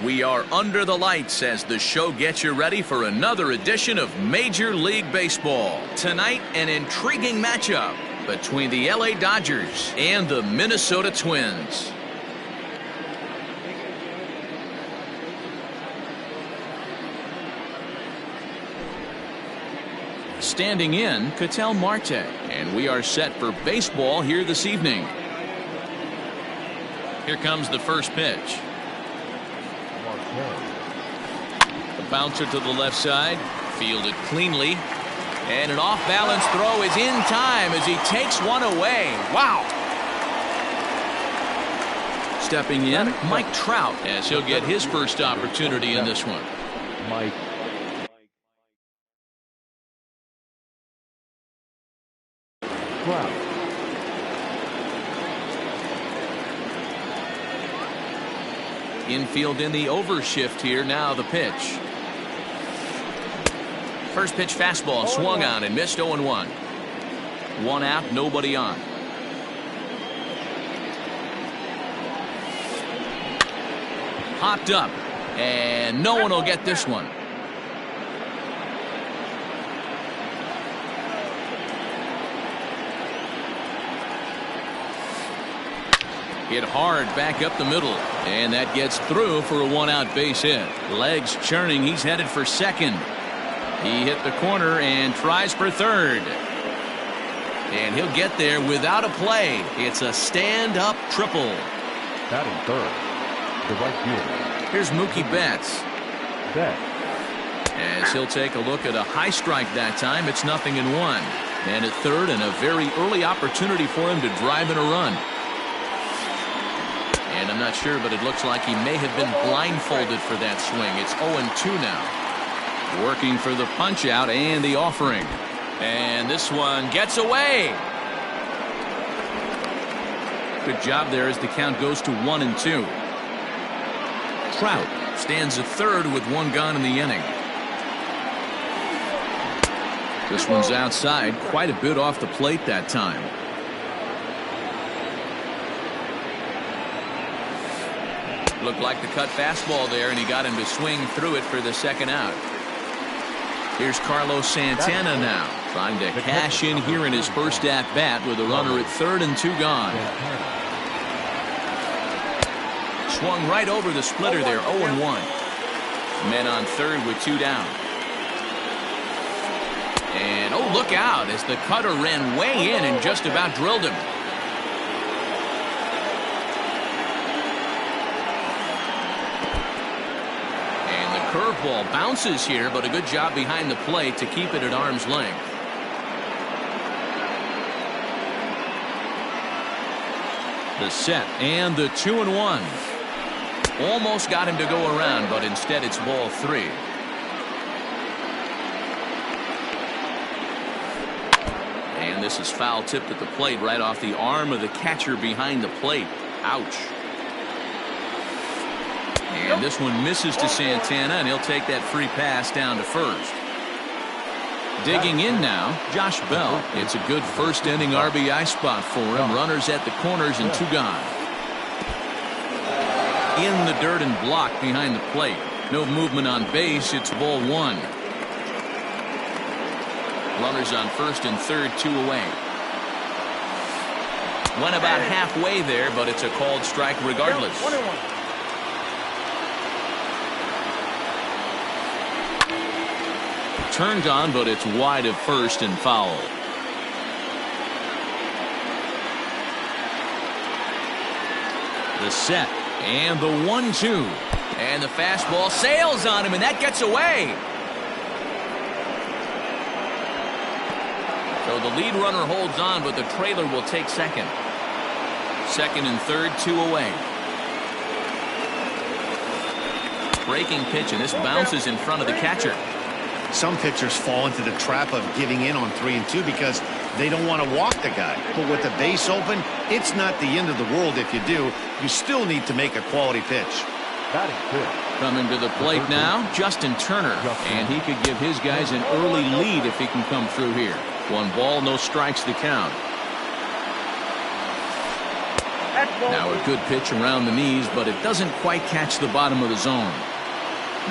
We are under the lights as the show gets you ready for another edition of Major League Baseball. Tonight, an intriguing matchup between the LA Dodgers and the Minnesota Twins. Standing in, Ketel Marte, and we are set for baseball here this evening. Here comes the first pitch. The bouncer to the left side, fielded cleanly, and an off-balance throw is in time as he takes one away. Wow! Stepping in, Mike Trout, as he'll get his first opportunity in this one. Mike. Trout. Infield in the overshift here. Now the pitch. First pitch fastball swung on and missed. 0-1. One out, nobody on. Hopped up, and no one will get this one. Hit hard back up the middle, and that gets through for a one-out base hit. Legs churning, he's headed for second. He hit the corner and tries for third. And he'll get there without a play. It's a stand-up triple. Batting third, the right fielder. Here's Mookie Betts. Betts. As he'll take a look at a high strike that time, it's 0-1. And at third, and a very early opportunity for him to drive in a run. And I'm not sure, but it looks like he may have been blindfolded for that swing. It's 0-2 now. Working for the punch out and the offering. And this one gets away. Good job there as the count goes to 1-2. Trout stands at third with one gone in the inning. This one's outside, quite a bit off the plate that time. Looked like the cut fastball there, and he got him to swing through it for the second out. Here's Carlos Santana now, trying to cash in here in his first at-bat with a runner at third and two gone. Swung right over the splitter there, 0-1. Men on third with two down. And, oh, look out, as the cutter ran way in and just about drilled him. Curveball bounces here, but a good job behind the plate to keep it at arm's length. The set and the 2-1. Almost got him to go around, but instead it's ball three. And this is foul tipped at the plate right off the arm of the catcher behind the plate. Ouch. And this one misses to Santana, and he'll take that free pass down to first. Digging in now, Josh Bell. It's a good first inning RBI spot for him. Runners at the corners and two gone. In the dirt and blocked behind the plate. No movement on base. It's ball one. Runners on first and third, two away. Went about halfway there, but it's a called strike regardless. Turned on, but it's wide of first and foul. The set and the 1-2. And the fastball sails on him, and that gets away. So the lead runner holds on, but the trailer will take second. Second and third, two away. Breaking pitch, and this bounces in front of the catcher. Some pitchers fall into the trap of giving in on 3 and 2 because they don't want to walk the guy. But with the base open, it's not the end of the world if you do. You still need to make a quality pitch. Coming to the plate now, Justin Turner. And he could give his guys an early lead if he can come through here. One ball, no strikes the count. Now a good pitch around the knees, but it doesn't quite catch the bottom of the zone.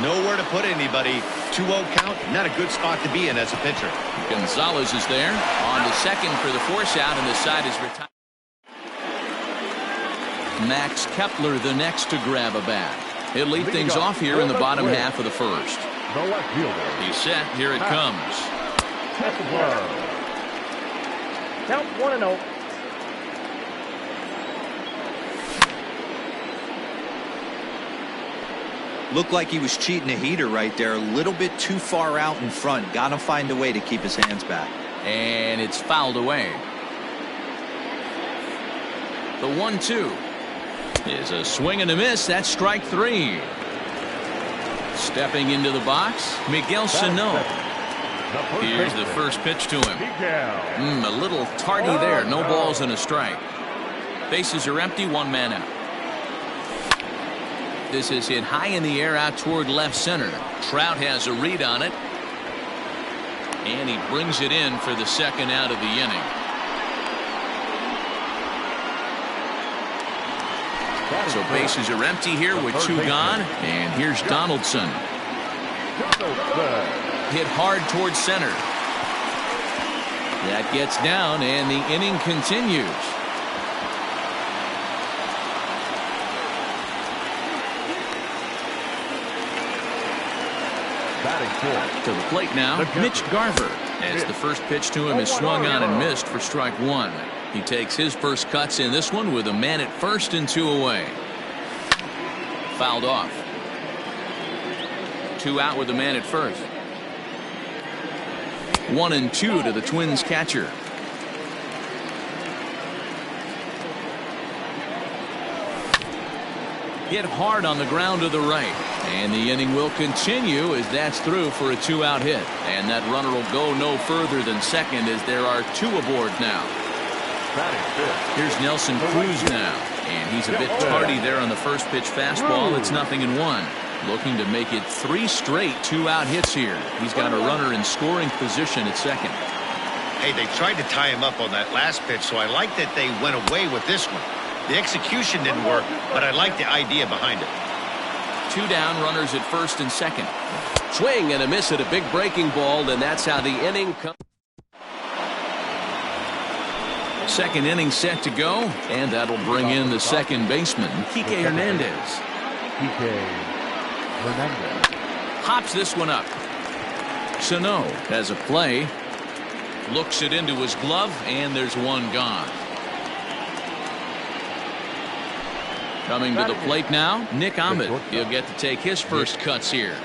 Nowhere to put anybody. 2-0 count, not a good spot to be in as a pitcher. Gonzalez is there on the second for the force out, and the side is retired. Max Kepler the next to grab a bat. He'll lead things off here in the bottom half of the first. He's set. Here it comes. Count 1-0. Looked like he was cheating a heater right there. A little bit too far out in front. Got to find a way to keep his hands back. And it's fouled away. The 1-2 is a swing and a miss. That's strike 3. Stepping into the box, Miguel Sano. Here's the first pitch to him. A little tardy there. No balls and a strike. Bases are empty. One man out. This is hit high in the air out toward left center. Trout has a read on it. And he brings it in for the second out of the inning. So bases are empty here with 2 gone. And here's Donaldson. Hit hard towards center. That gets down and the inning continues. To the plate now, Mitch Garver, as the first pitch to him is swung on and missed for strike 1. He takes his first cuts in this one with a man at first and 2 away. Fouled off. 2 out with a man at first. 1-2 to the Twins catcher. Hit hard on the ground to the right. And the inning will continue as that's through for a 2-out hit. And that runner will go no further than second as there are 2 aboard now. Here's Nelson Cruz now. And he's a bit tardy there on the first pitch fastball. It's 0-1. Looking to make it 3 straight 2-out hits here. He's got a runner in scoring position at second. Hey, they tried to tie him up on that last pitch, so I like that they went away with this one. The execution didn't work, but I like the idea behind it. 2 down, runners at first and second. Swing and a miss at a big breaking ball, and that's how the inning comes. Second inning set to go, and that'll bring in the second baseman, Kike Hernandez. Hops this one up. Sano has a play. Looks it into his glove, and there's 1 gone. Coming to the plate now, Nick Ahmed. He'll get to take his first cuts here.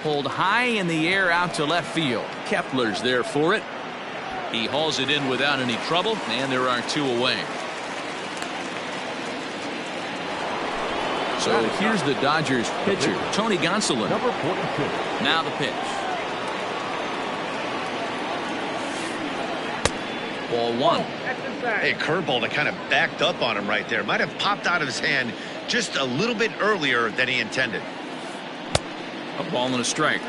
Pulled high in the air out to left field. Kepler's there for it. He hauls it in without any trouble, and there are 2 away. So here's the Dodgers pitcher, Tony Gonsolin. Now the pitch. Ball 1. Hey, curveball that kind of backed up on him right there. Might have popped out of his hand just a little bit earlier than he intended. A ball and a strike.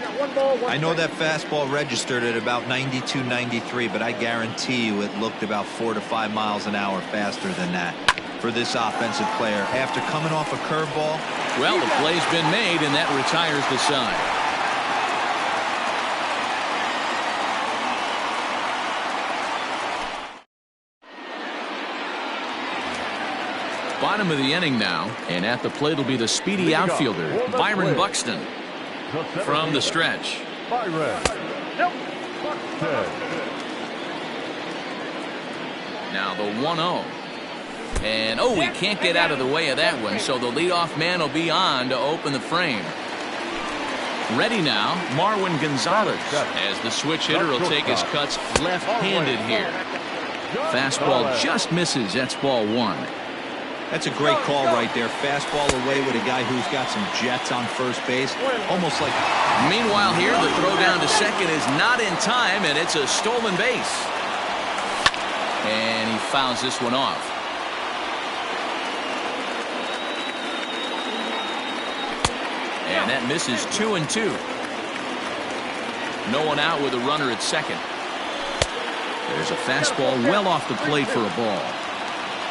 I know that fastball registered at about 92, 93, but I guarantee you it looked about 4 to 5 miles an hour faster than that for this offensive player. After coming off a curveball. Well, the play's been made, and that retires the side. Bottom of the inning now, and at the plate will be the speedy outfielder, Byron Buxton. From the stretch. Now the 1-0. And he can't get out of the way of that one, so the leadoff man will be on to open the frame. Ready now, Marwin Gonzalez, as the switch hitter will take his cuts left-handed here. Fastball just misses. That's ball 1. That's a great call right there. Fastball away with a guy who's got some jets on first base. Almost like. Meanwhile here, the throw down to second is not in time, and it's a stolen base. And he fouls this one off. And that misses 2-2. No one out with a runner at second. There's a fastball well off the plate for a ball.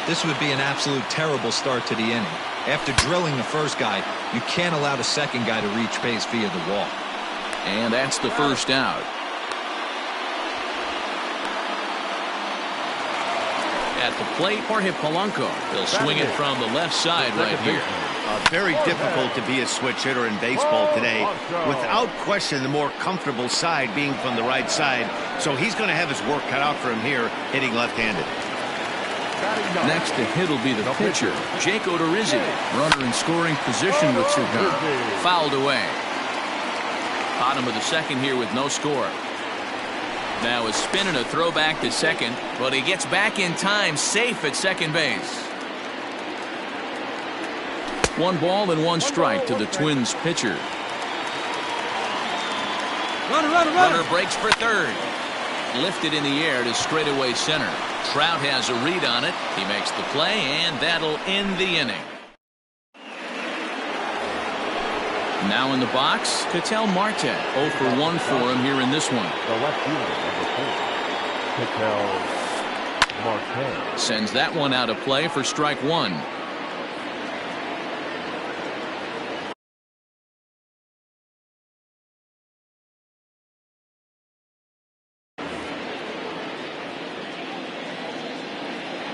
This would be an absolute terrible start to the inning. After drilling the first guy, you can't allow the second guy to reach base via the walk. And that's the first out. At the plate, Jorge Polanco. He'll swing it from the left side right here. Very difficult to be a switch hitter in baseball today. Without question, the more comfortable side being from the right side. So he's going to have his work cut out for him here, hitting left-handed. Next to hit will be the pitcher, Jake Odorizzi. Runner in scoring position with Cervera. Fouled away. Bottom of the second here with no score. Now a spin and a throw back to second, but he gets back in time, safe at second base. 1 ball and 1 strike to the Twins pitcher. Runner breaks for third. Lifted in the air to straightaway center. Trout has a read on it. He makes the play, and that'll end the inning. Now in the box, Ketel Marte. 0 for 1 for him here in this one. The left fielder, number 4, Ketel Marte. Sends that one out of play for strike 1.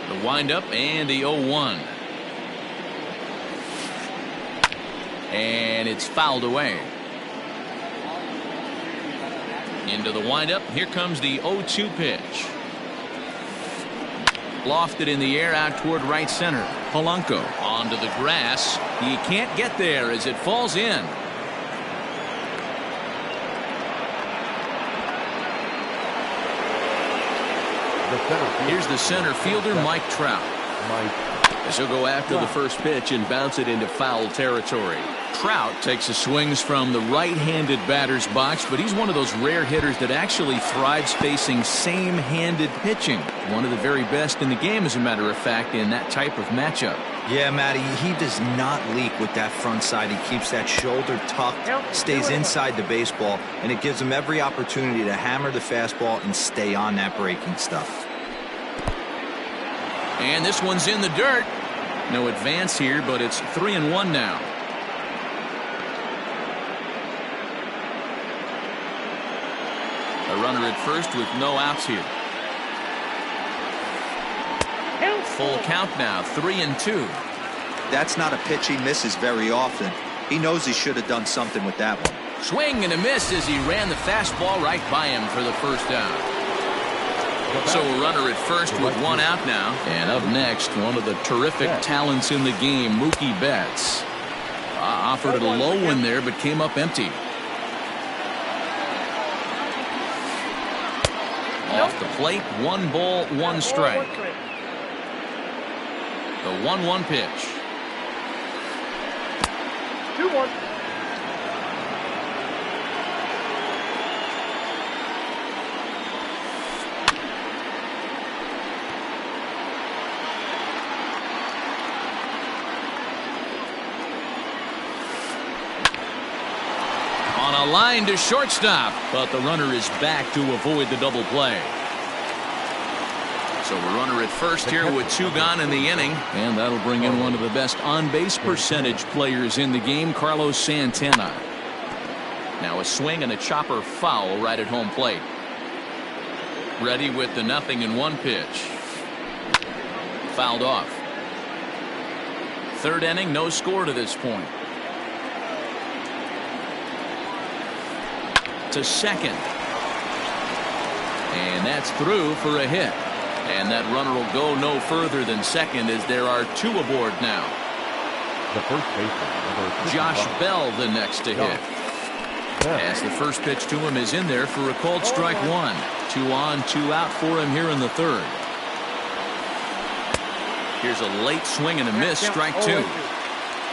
The windup and the 0-1. And it's fouled away. Into the windup. Here comes the 0-2 pitch. Lofted in the air out toward right center. Polanco onto the grass. He can't get there as it falls in. Here's the center fielder, Mike Trout. As he'll go after the first pitch and bounce it into foul territory. Trout takes his swings from the right-handed batter's box, but he's one of those rare hitters that actually thrives facing same-handed pitching. One of the very best in the game, as a matter of fact, in that type of matchup. Yeah, Matty, he does not leak with that front side. He keeps that shoulder tucked, stays inside the baseball, and it gives him every opportunity to hammer the fastball and stay on that breaking stuff. And this one's in the dirt. No advance here, but it's 3-1 now. A runner at first with no outs here. Full count now, 3-2. That's not a pitch he misses very often. He knows he should have done something with that one. Swing and a miss as he ran the fastball right by him for the first down. So a runner at first with 1 out now. And up next, one of the terrific talents in the game, Mookie Betts. Offered it a low one there, but came up empty. Off the plate, 1 ball, 1 strike. The 1-1 pitch. 2-1. On a line to shortstop, but the runner is back to avoid the double play. So a runner at first here with 2 gone in the inning, and that'll bring in one of the best on-base percentage players in the game, Carlos Santana. Now a swing and a chopper foul right at home plate. Ready with the 0-1 pitch. Fouled off. 3rd inning, no score to this point. To second. And that's through for a hit. And that runner will go no further than second as there are 2 aboard now. The first baseman, Josh Bell the next to hit. As the first pitch to him is in there for a called strike 1. 2 on, 2 out for him here in the 3rd. Here's a late swing and a miss, strike 2.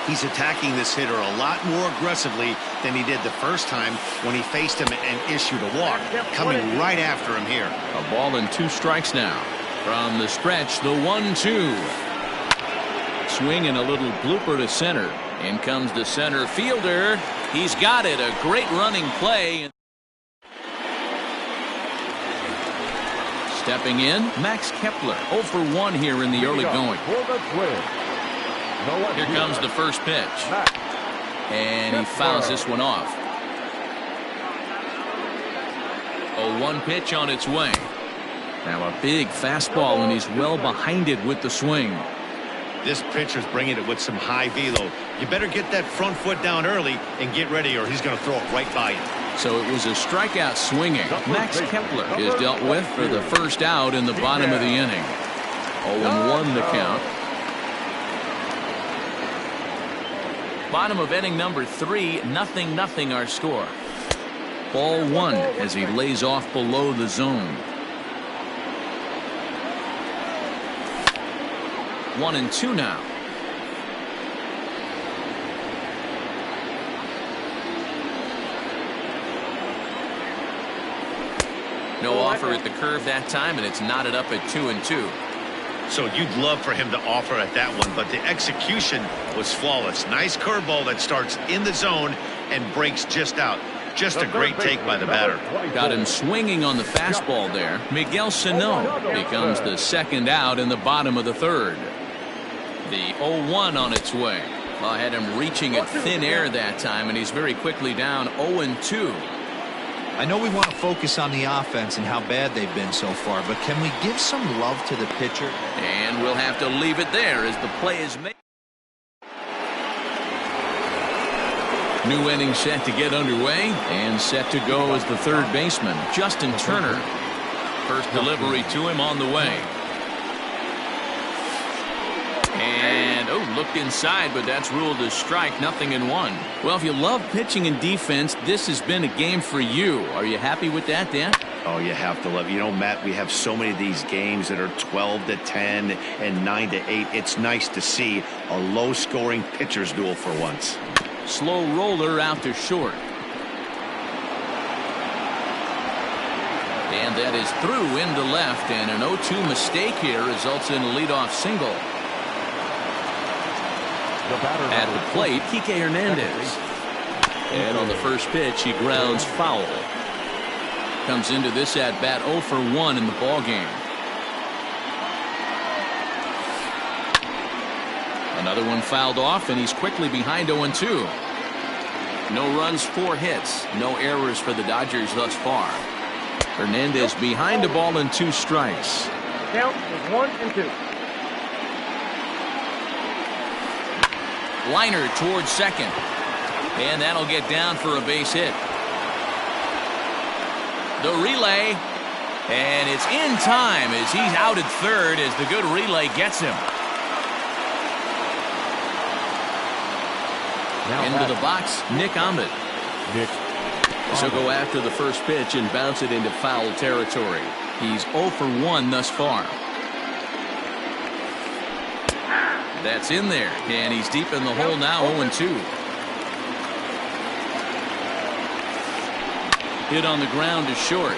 He's attacking this hitter a lot more aggressively than he did the first time when he faced him and issued a walk. Coming right after him here. A ball and 2 strikes now. From the stretch, the 1-2. Swing and a little blooper to center. In comes the center fielder. He's got it. A great running play. Stepping in, Max Kepler, 0 for 1 here in the early going. Here comes the first pitch. And he fouls this one off. 0-1 pitch on its way. Now a big fastball, and he's well behind it with the swing. This pitcher's bringing it with some high velo. You better get that front foot down early and get ready, or he's going to throw it right by you. So it was a strikeout swinging. Max Kepler is dealt with for the first out in the bottom of the inning. 0-1 the count. Bottom of inning number 3, 0-0 our score. Ball 1 as he lays off below the zone. 1-2 now. No offer at the curve that time, and it's knotted up at 2-2. So you'd love for him to offer at that one, but the execution was flawless. Nice curveball that starts in the zone and breaks just out. Just a great take by the batter. Got him swinging on the fastball there. Miguel Sano becomes the second out in the bottom of the third. The 0-1 on its way. Well, I had him reaching at thin air that time, and he's very quickly down 0-2. I know we want to focus on the offense and how bad they've been so far, but can we give some love to the pitcher? And we'll have to leave it there as the play is made. New inning set to get underway, and set to go as the third baseman, Justin Turner. First delivery to him on the way. And, looked inside, but that's ruled a strike, 0-1. Well, if you love pitching and defense, this has been a game for you. Are you happy with that, Dan? Oh, you have to love it. You know, Matt, we have so many of these games that are 12-10 and 9-8. It's nice to see a low-scoring pitcher's duel for once. Slow roller out to short. And that is through into left, and an 0-2 mistake here results in a leadoff single. At the plate, Kike Hernandez. And on the first pitch, he grounds foul. Comes into this at bat 0 for 1 in the ball game. Another one fouled off, and he's quickly behind 0-2. No runs, 4 hits. No errors for the Dodgers thus far. Hernandez behind a ball and 2 strikes. Count is 1-2. Liner towards second. And that'll get down for a base hit. The relay. And it's in time as he's out at third as the good relay gets him. Into the box, Nick Ahmed. So go after the first pitch and bounce it into foul territory. He's 0 for 1 thus far. That's in there, and he's deep in the hole now, 0-2. Hit on the ground to short.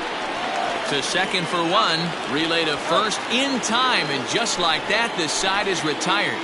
To second for 1. Relay to first in time, and just like that, this side is retired.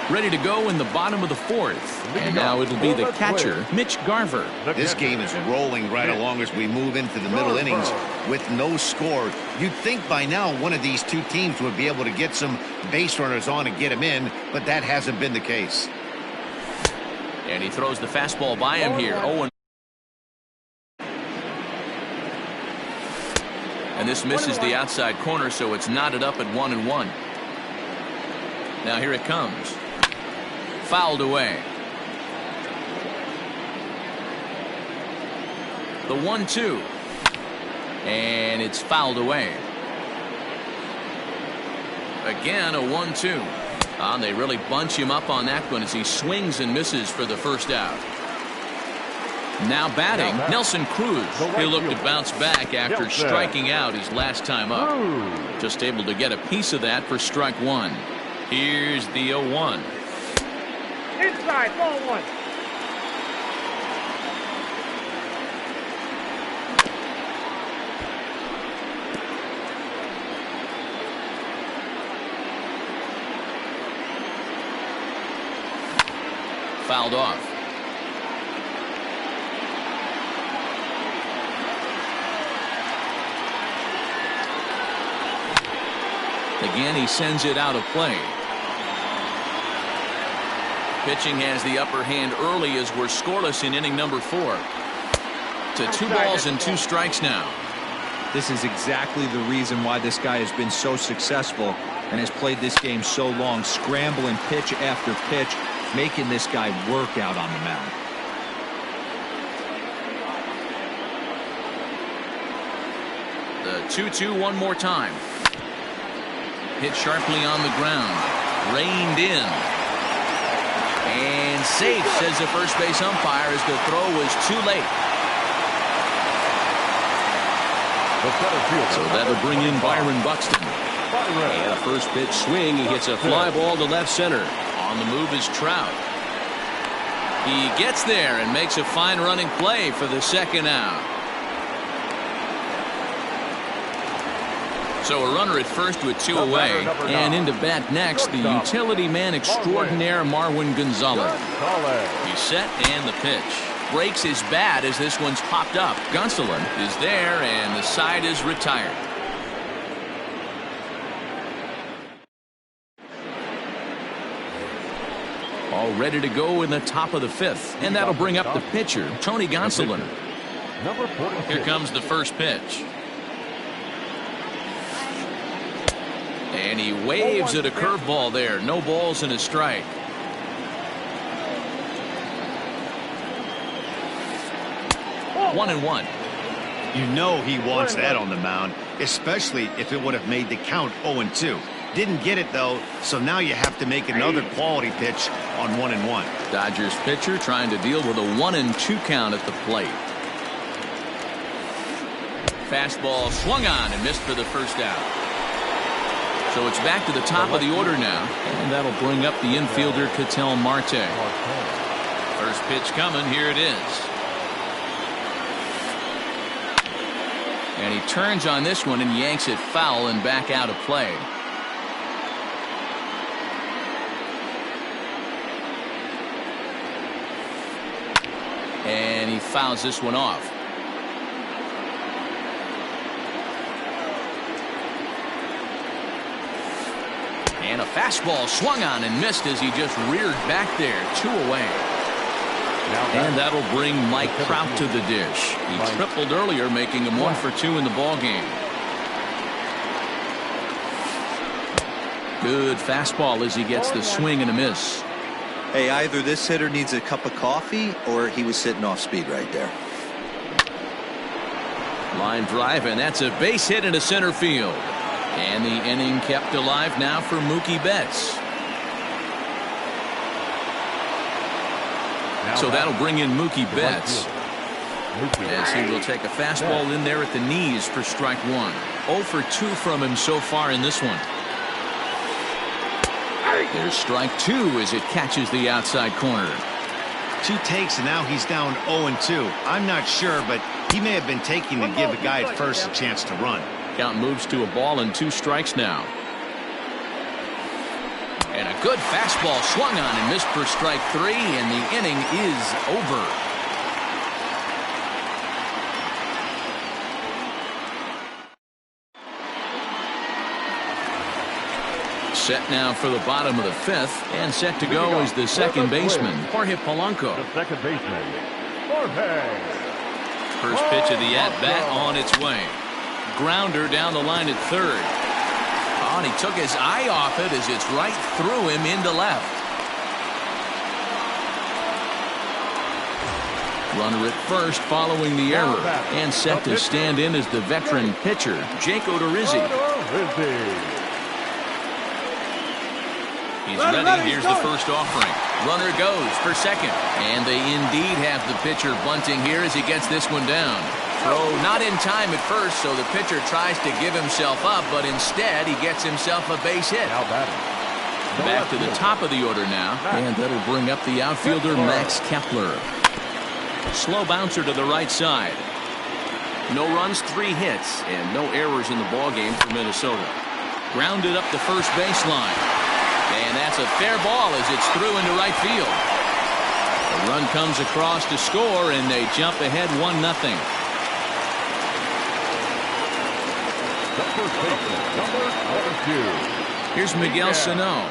Ready to go in the bottom of the 4th. And now it'll be the catcher, Mitch Garver. This game is rolling right along as we move into the middle innings with no score. You'd think by now one of these two teams would be able to get some base runners on and get him in, but that hasn't been the case. And he throws the fastball by him here. 0-1. And this misses the outside corner, so it's knotted up at 1-1. Now here it comes. Fouled away. The 1-2. And it's fouled away. Again, a 1-2. And they really bunch him up on that one as he swings and misses for the first out. Now batting, Nelson Cruz. He'll look to bounce back after striking out his last time up. Just able to get a piece of that for strike 1. Here's the 0-1. Inside, ball 1. fouled off. Again, he sends it out of play. Pitching has the upper hand early as we're scoreless in inning number 4. To 2 balls and 2 strikes now. This is exactly the reason why this guy has been so successful and has played this game so long, scrambling pitch after pitch, making this guy work out on the mound. The 2-2 one more time. Hit sharply on the ground. Reined in. And safe, says the first base umpire, as the throw was too late. So that'll bring in Byron Buxton. And a first pitch swing. He hits a fly ball to left center. On the move is Trout. He gets there and makes a fine running play for the second out. So a runner at first with 2 away. And into bat next, the utility man extraordinaire Marwin Gonzalez. He's set and the pitch. Breaks his bat as this one's popped up. Gonsolin is there and the side is retired. All ready to go in the top of the 5th. And that'll bring up the pitcher, Tony Gonsolin. Here comes the first pitch. And he waves at a curveball there. No balls and a strike. One and one. You know he wants that on the mound, especially if it would have made the count 0-2. Didn't get it, though, so now you have to make another quality pitch on 1-1. Dodgers pitcher trying to deal with a 1-2 count at the plate. Fastball swung on and missed for the first out. So it's back to the top of the order now, and that'll bring up the infielder Ketel Marte. First pitch coming, here it is. And he turns on this one and yanks it foul and back out of play. And he fouls this one off. And a fastball swung on and missed as he just reared back there. 2 away. And that'll bring Mike Trout to the dish. He tripled earlier, making him 1 for 2 in the ball game. Good fastball as he gets the swing and a miss. Hey, either this hitter needs a cup of coffee or he was sitting off speed right there. Line drive, and that's a base hit into center field. And the inning kept alive now for Mookie Betts. So that'll bring in Mookie Betts, as he will take a fastball in there at the knees for strike 1. 0 for 2 from him so far in this one. There's strike 2 as it catches the outside corner. 2 takes, and now he's down 0-2. I'm not sure, but he may have been taking to give a guy at first a chance to run. Count moves to a ball and 2 strikes now. And a good fastball swung on and missed for strike 3, and the inning is over. Set now for the bottom of the 5th, and set to go is the second baseman, Jorge Polanco. The second baseman, Jorge. First pitch of the at-bat on its way. Grounder down the line at third. Oh, and he took his eye off it as it's right through him into left. Runner at first following the error, and set to stand in as the veteran pitcher, Jake Odorizzi. He's ready. Here's the first offering. Runner goes for second. And they indeed have the pitcher bunting here as he gets this one down. Throw not in time at first, so the pitcher tries to give himself up, but instead he gets himself a base hit. Back to the top of the order now, and that'll bring up the outfielder Max Kepler. Slow bouncer to the right side. No runs, 3 hits, and no errors in the ballgame for Minnesota. Grounded up the first baseline. And that's a fair ball as it's through into right field. The run comes across to score, and they jump ahead 1-0. Here's Miguel Sano.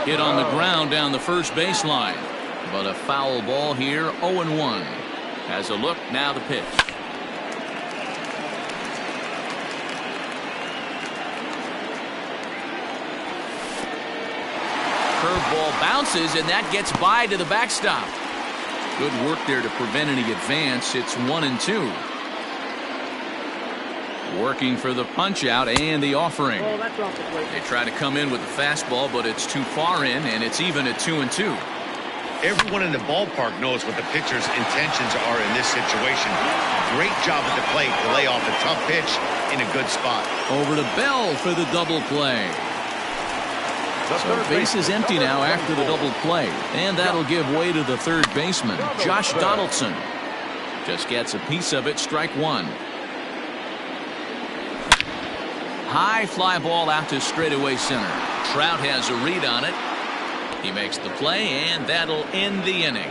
Hit on the ground down the first baseline. But a foul ball here, 0-1. Has a look, now the pitch. Curveball bounces, and that gets by to the backstop. Good work there to prevent any advance. It's 1-2. Working for the punch out and the offering. Oh, that's off the plate. They try to come in with the fastball, but it's too far in, and it's even at 2-2. Everyone in the ballpark knows what the pitcher's intentions are in this situation. Great job at the plate to lay off a tough pitch in a good spot. Over to Bell for the double play. So base is empty now after the double play, and that'll give way to the third baseman, Josh Donaldson. Just gets a piece of it, strike one. High fly ball out to straightaway center. Trout has a read on it. He makes the play, and that'll end the inning.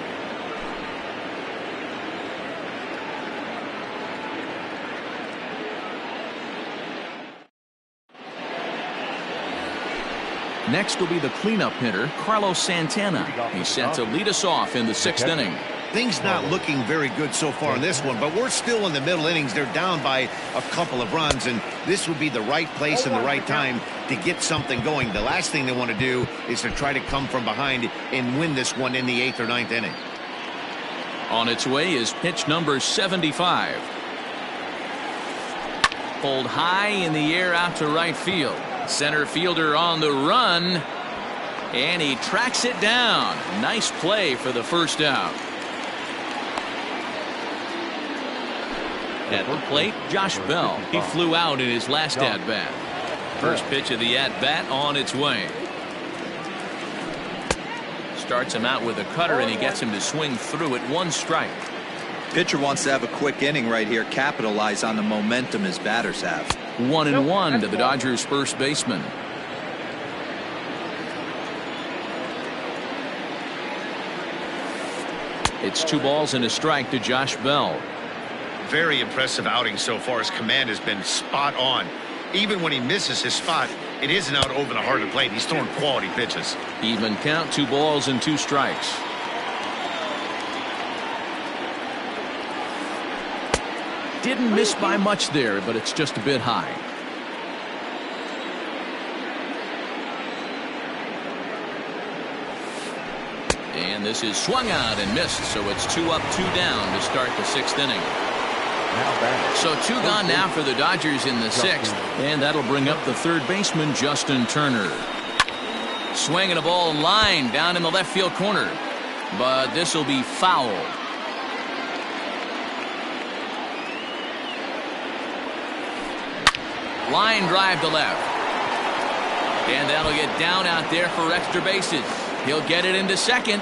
Next will be the cleanup hitter, Carlos Santana. He's set to lead us off in the 6th inning. Things not looking very good so far in this one, but we're still in the middle innings. They're down by a couple of runs, and this would be the right place and the right time to get something going. The last thing they want to do is to try to come from behind and win this one in the 8th or 9th inning. On its way is pitch number 75. Pulled high in the air out to right field. Center fielder on the run, and he tracks it down. Nice play for the first out. At the plate, Josh Bell. He flew out in his last at-bat. First pitch of the at-bat on its way. Starts him out with a cutter, and he gets him to swing through it. 1 strike. Pitcher wants to have a quick inning right here, capitalize on the momentum his batters have. 1-1 to the Dodgers first baseman. It's 2 balls and a strike to Josh Bell. Very impressive outing so far. His command has been spot on. Even when he misses his spot, it isn't out over the heart of the plate. He's throwing quality pitches. Even count, 2 balls and 2 strikes. Didn't miss by much there, but it's just a bit high. And this is swung out and missed, so it's 2 up, 2 down to start the 6th inning. So 2 gone now for the Dodgers in the 6th, and that'll bring up the third baseman, Justin Turner. Swinging a ball line down in the left field corner, but this will be fouled. Line drive to left. And that'll get down out there for extra bases. He'll get it into second.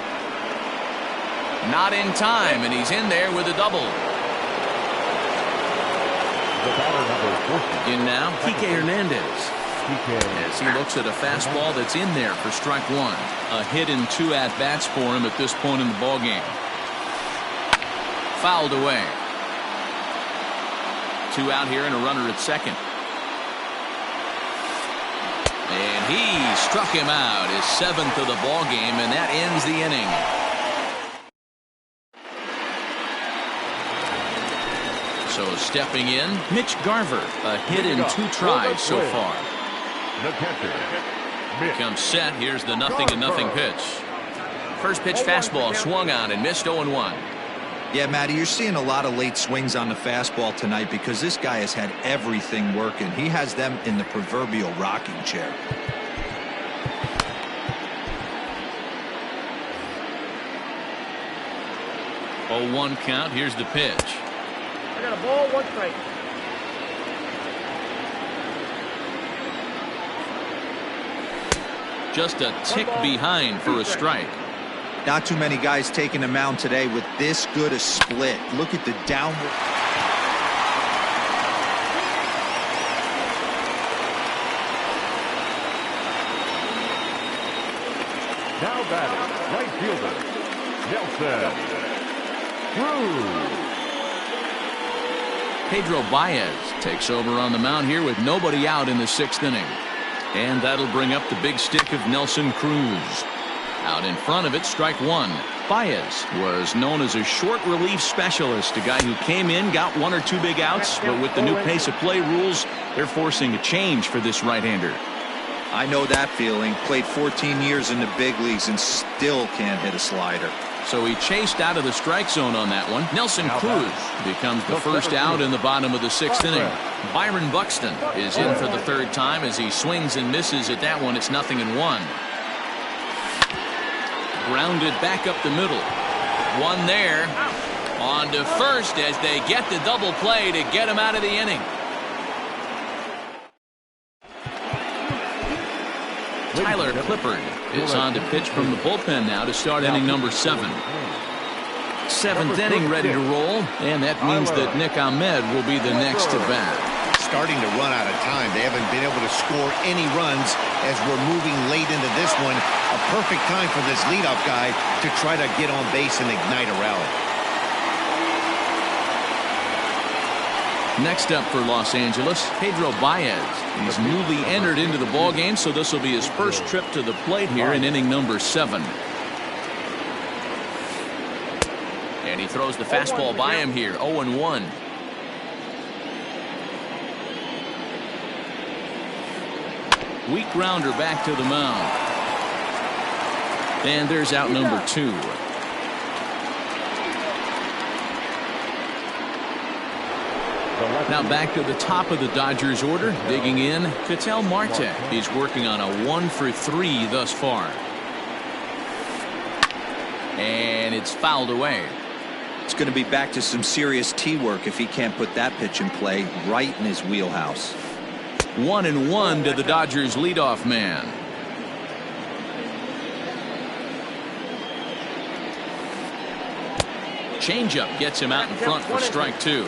Not in time, and he's in there with a double. In now, Kike Hernandez. As he looks at a fastball that's in there for strike 1. A hit in 2 at-bats for him at this point in the ballgame. Fouled away. 2 out here and a runner at second. And he struck him out, his 7th of the ball game, and that ends the inning. So stepping in, Mitch Garver, a hit in 2 tries so far. Comes set. Here's the 0-0 pitch. First pitch fastball swung on and missed. 0-1. Yeah, Matty, you're seeing a lot of late swings on the fastball tonight because this guy has had everything working. He has them in the proverbial rocking chair. Oh, 1 count. Here's the pitch. I got a ball, 1 strike. Just a tick behind for a strike. Not too many guys taking the mound today with this good a split. Look at the downward. Now batting, right fielder, Nelson Cruz. Pedro Baez takes over on the mound here with nobody out in the 6th inning. And that'll bring up the big stick of Nelson Cruz. Out in front of it, strike one. Baez was known as a short relief specialist, a guy who came in, got 1 or 2 big outs, but with the new pace of play rules, they're forcing a change for this right-hander. I know that feeling. Played 14 years in the big leagues and still can't hit a slider. So he chased out of the strike zone on that one. Nelson Cruz becomes the first out in the bottom of the 6th inning. Byron Buxton is in for the 3rd time as he swings and misses at that one. It's 0-1. Grounded back up the middle. One there. On to first as they get the double play to get him out of the inning. Tyler Clippard is on to pitch from the bullpen now to start inning number 7. 7th inning ready to roll, and that means that Nick Ahmed will be the next to bat. Starting to run out of time. They haven't been able to score any runs as we're moving late into this one. A perfect time for this leadoff guy to try to get on base and ignite a rally. Next up for Los Angeles, Pedro Baez. He's newly entered into the ballgame, so this will be his first trip to the plate here in inning number 7. And he throws the fastball by him here, 0-1. Weak grounder back to the mound. And there's out number 2. Now back to the top of the Dodgers order. Digging in, Ketel Marte. He's working on a 1 for 3 thus far. And it's fouled away. It's going to be back to some serious tee work if he can't put that pitch in play right in his wheelhouse. 1-1 to the Dodgers leadoff man. Changeup gets him out in front for strike 2.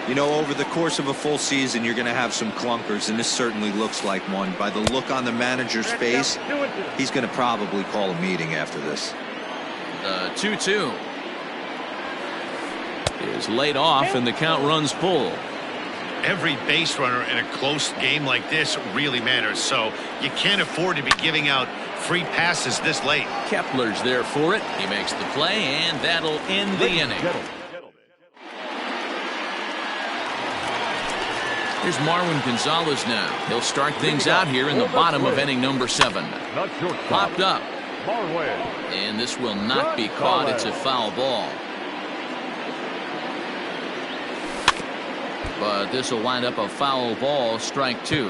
You know, over the course of a full season, you're going to have some clunkers, and this certainly looks like one. By the look on the manager's face, he's going to probably call a meeting after this. The 2-2 is laid off, and the count runs full. Every base runner in a close game like this really matters, so you can't afford to be giving out free passes this late. Kepler's there for it. He makes the play, and that'll end the inning. Here's Marwin Gonzalez now. He'll start things out here in the bottom of inning number 7. Popped up. And this will not be caught. It's a foul ball. But this will wind up a foul ball, strike 2.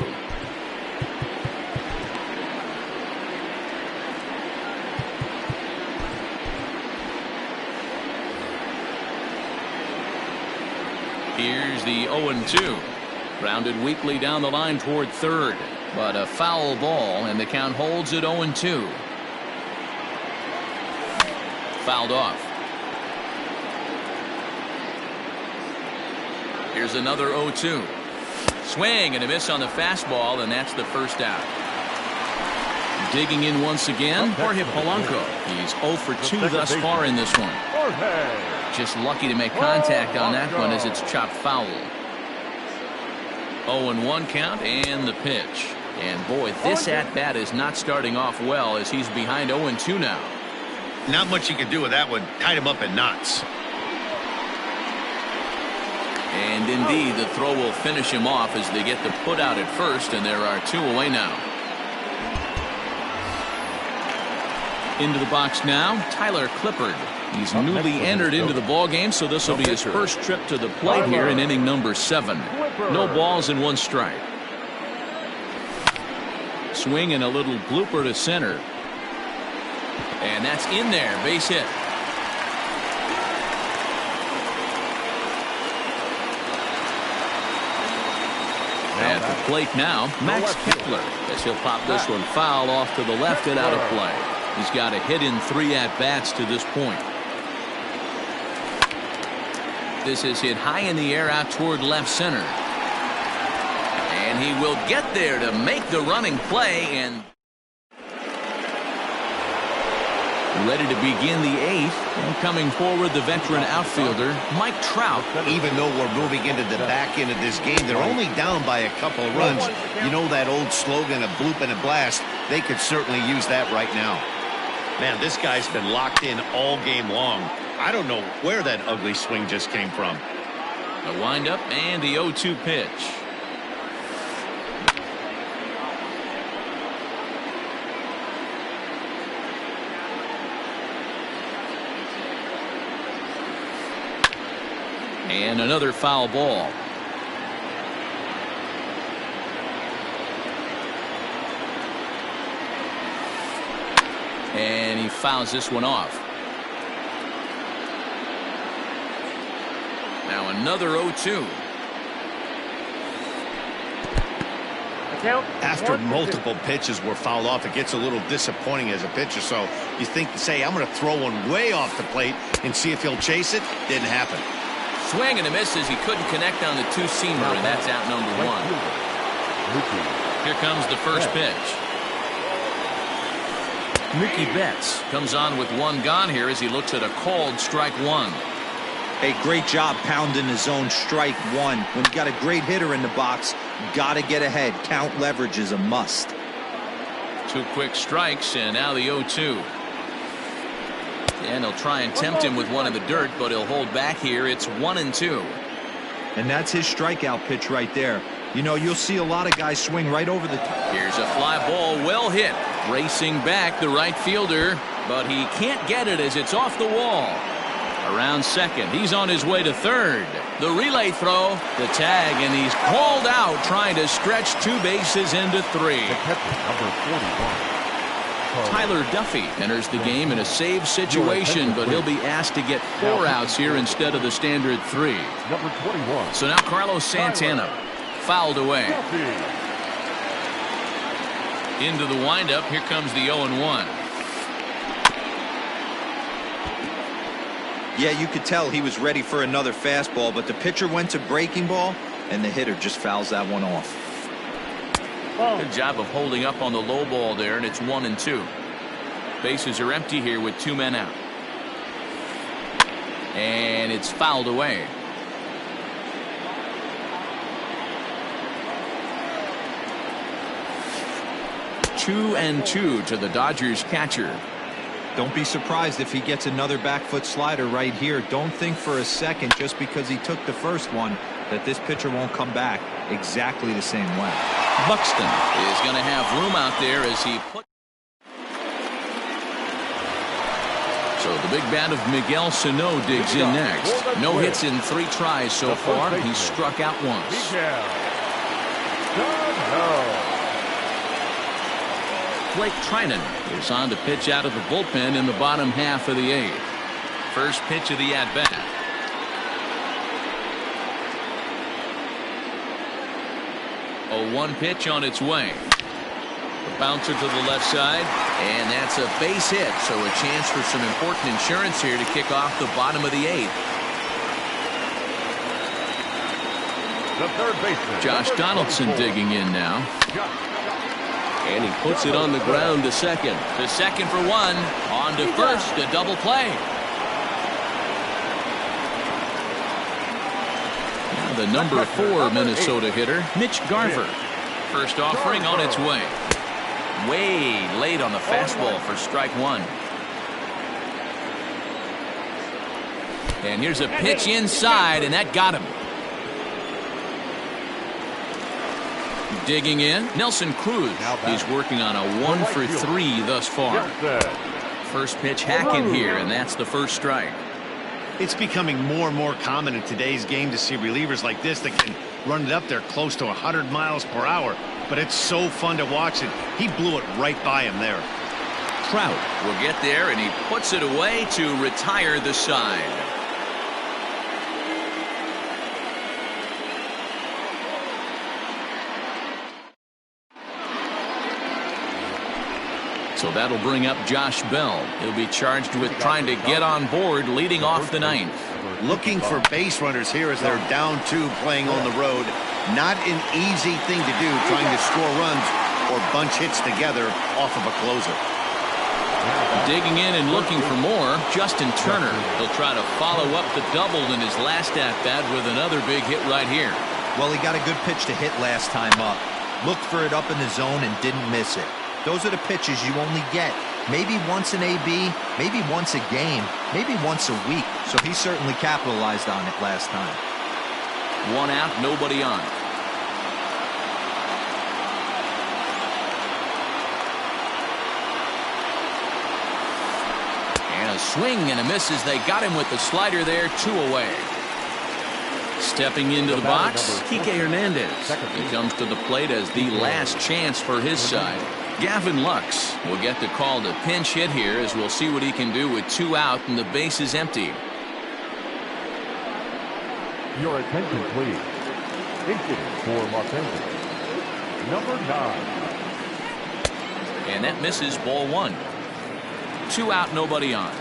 Here's the 0-2. Grounded weakly down the line toward third, but a foul ball, and the count holds at 0-2. Fouled off. Here's another 0-2. Swing and a miss on the fastball, and that's the first out. Digging in once again, Jorge Polanco. He's 0 for 2 thus far in this one. Just lucky to make contact on that one as it's chopped foul. 0-1 count and the pitch. And boy, this at-bat is not starting off well as he's behind 0-2 now. Not much you can do with that one. Tied him up in knots. And indeed, the throw will finish him off as they get the put out at first, and there are 2 away now. Into the box now, Tyler Clippard. He's newly entered into the ballgame, so this will be his first trip to the plate here in inning number 7. No balls and 1 strike. Swing and a little blooper to center. And that's in there, base hit. At the plate now, Max Kepler, as he'll pop this one foul off to the left and out of play. He's got a hit in 3 at-bats to this point. This is hit high in the air out toward left center. And he will get there to make the running play. And Ready to begin the 8th. And coming forward, the veteran outfielder, Mike Trout. Even though we're moving into the back end of this game, they're only down by a couple of runs. You know that old slogan, a bloop and a blast? They could certainly use that right now. Man, this guy's been locked in all game long. I don't know where that ugly swing just came from. The windup and the 0-2 pitch. And another foul ball. And he fouls this one off. Now another 0-2. After multiple pitches were fouled off, it gets a little disappointing as a pitcher. So you think to say, I'm going to throw one way off the plate and see if he'll chase it. Didn't happen. Swing and a miss as he couldn't connect on the two-seamer, and that's out number 1. Here comes the first pitch. Mookie Betts comes on with one gone here as he looks at a called strike 1. A great job pounding his own strike 1. When you got a great hitter in the box, got to get ahead. Count leverage is a must. 2 quick strikes, and now the 0-2. And he'll try and tempt him with one in the dirt, but he'll hold back here. It's 1-2. And that's his strikeout pitch right there. You know, you'll see a lot of guys swing right over the top. Here's a fly ball, well hit. Racing back, the right fielder, but he can't get it as it's off the wall. Around second, he's on his way to third. The relay throw, the tag, and he's called out trying to stretch 2 bases into 3. Number 41. Tyler Duffy enters the game in a save situation, but he'll be asked to get 4 outs here instead of the standard 3. Number 21. So now Carlos Santana fouled away. Into the windup. Here comes the 0-1. Yeah, you could tell he was ready for another fastball, but the pitcher went to breaking ball, and the hitter just fouls that one off. Good job of holding up on the low ball there, and it's 1-2. Bases are empty here with 2 men out. And it's fouled away. Two and 2 to the Dodgers catcher. Don't be surprised if he gets another back foot slider right here. Don't think for a second, just because he took the first one, that this pitcher won't come back exactly the same way. Buxton is going to have room out there as he put. So the big bat of Miguel Sano digs in next. No hits in 3 tries so far. He's struck out once. Blake Trinan is on to pitch out of the bullpen in the bottom half of the 8th. First pitch of the at-bat. A 1 pitch on its way. The bouncer to the left side, and that's a base hit, so a chance for some important insurance here to kick off the bottom of the 8th. The third baseman. Josh Donaldson digging in now. And he puts it on the ground to second. To second for 1. On to first, a double play. Now the number 4 Minnesota hitter, Mitch Garver. First offering on its way. Way late on the fastball for strike 1. And here's a pitch inside, and that got him. Digging in, Nelson Cruz. He's working on a 1 for 3 thus far. First pitch hacking here, and that's the first strike. It's becoming more and more common in today's game to see relievers like this that can run it up there close to 100 miles per hour. But it's so fun to watch it. He blew it right by him there. Trout will get there, and he puts it away to retire the side. So that'll bring up Josh Bell. He'll be charged with trying to get on board leading off the 9th. Looking for base runners here as they're down 2 playing on the road. Not an easy thing to do, trying to score runs or bunch hits together off of a closer. Digging in and looking for more, Justin Turner. He'll try to follow up the double in his last at-bat with another big hit right here. Well, he got a good pitch to hit last time up. Looked for it up in the zone and didn't miss it. Those are the pitches you only get maybe once in AB, maybe once a game, maybe once a week. So he certainly capitalized on it last time. 1 out, nobody on. And a swing and a miss as they got him with the slider there, 2 away. Stepping into the box, Kike Hernandez. He comes to the plate as the last chance for his side. Gavin Lux will get the call to pinch hit here, as we'll see what he can do with 2 out and the base is empty. Your attention, please. Incident for Los Angeles. Number 9. And that misses, ball 1. 2 out, nobody on.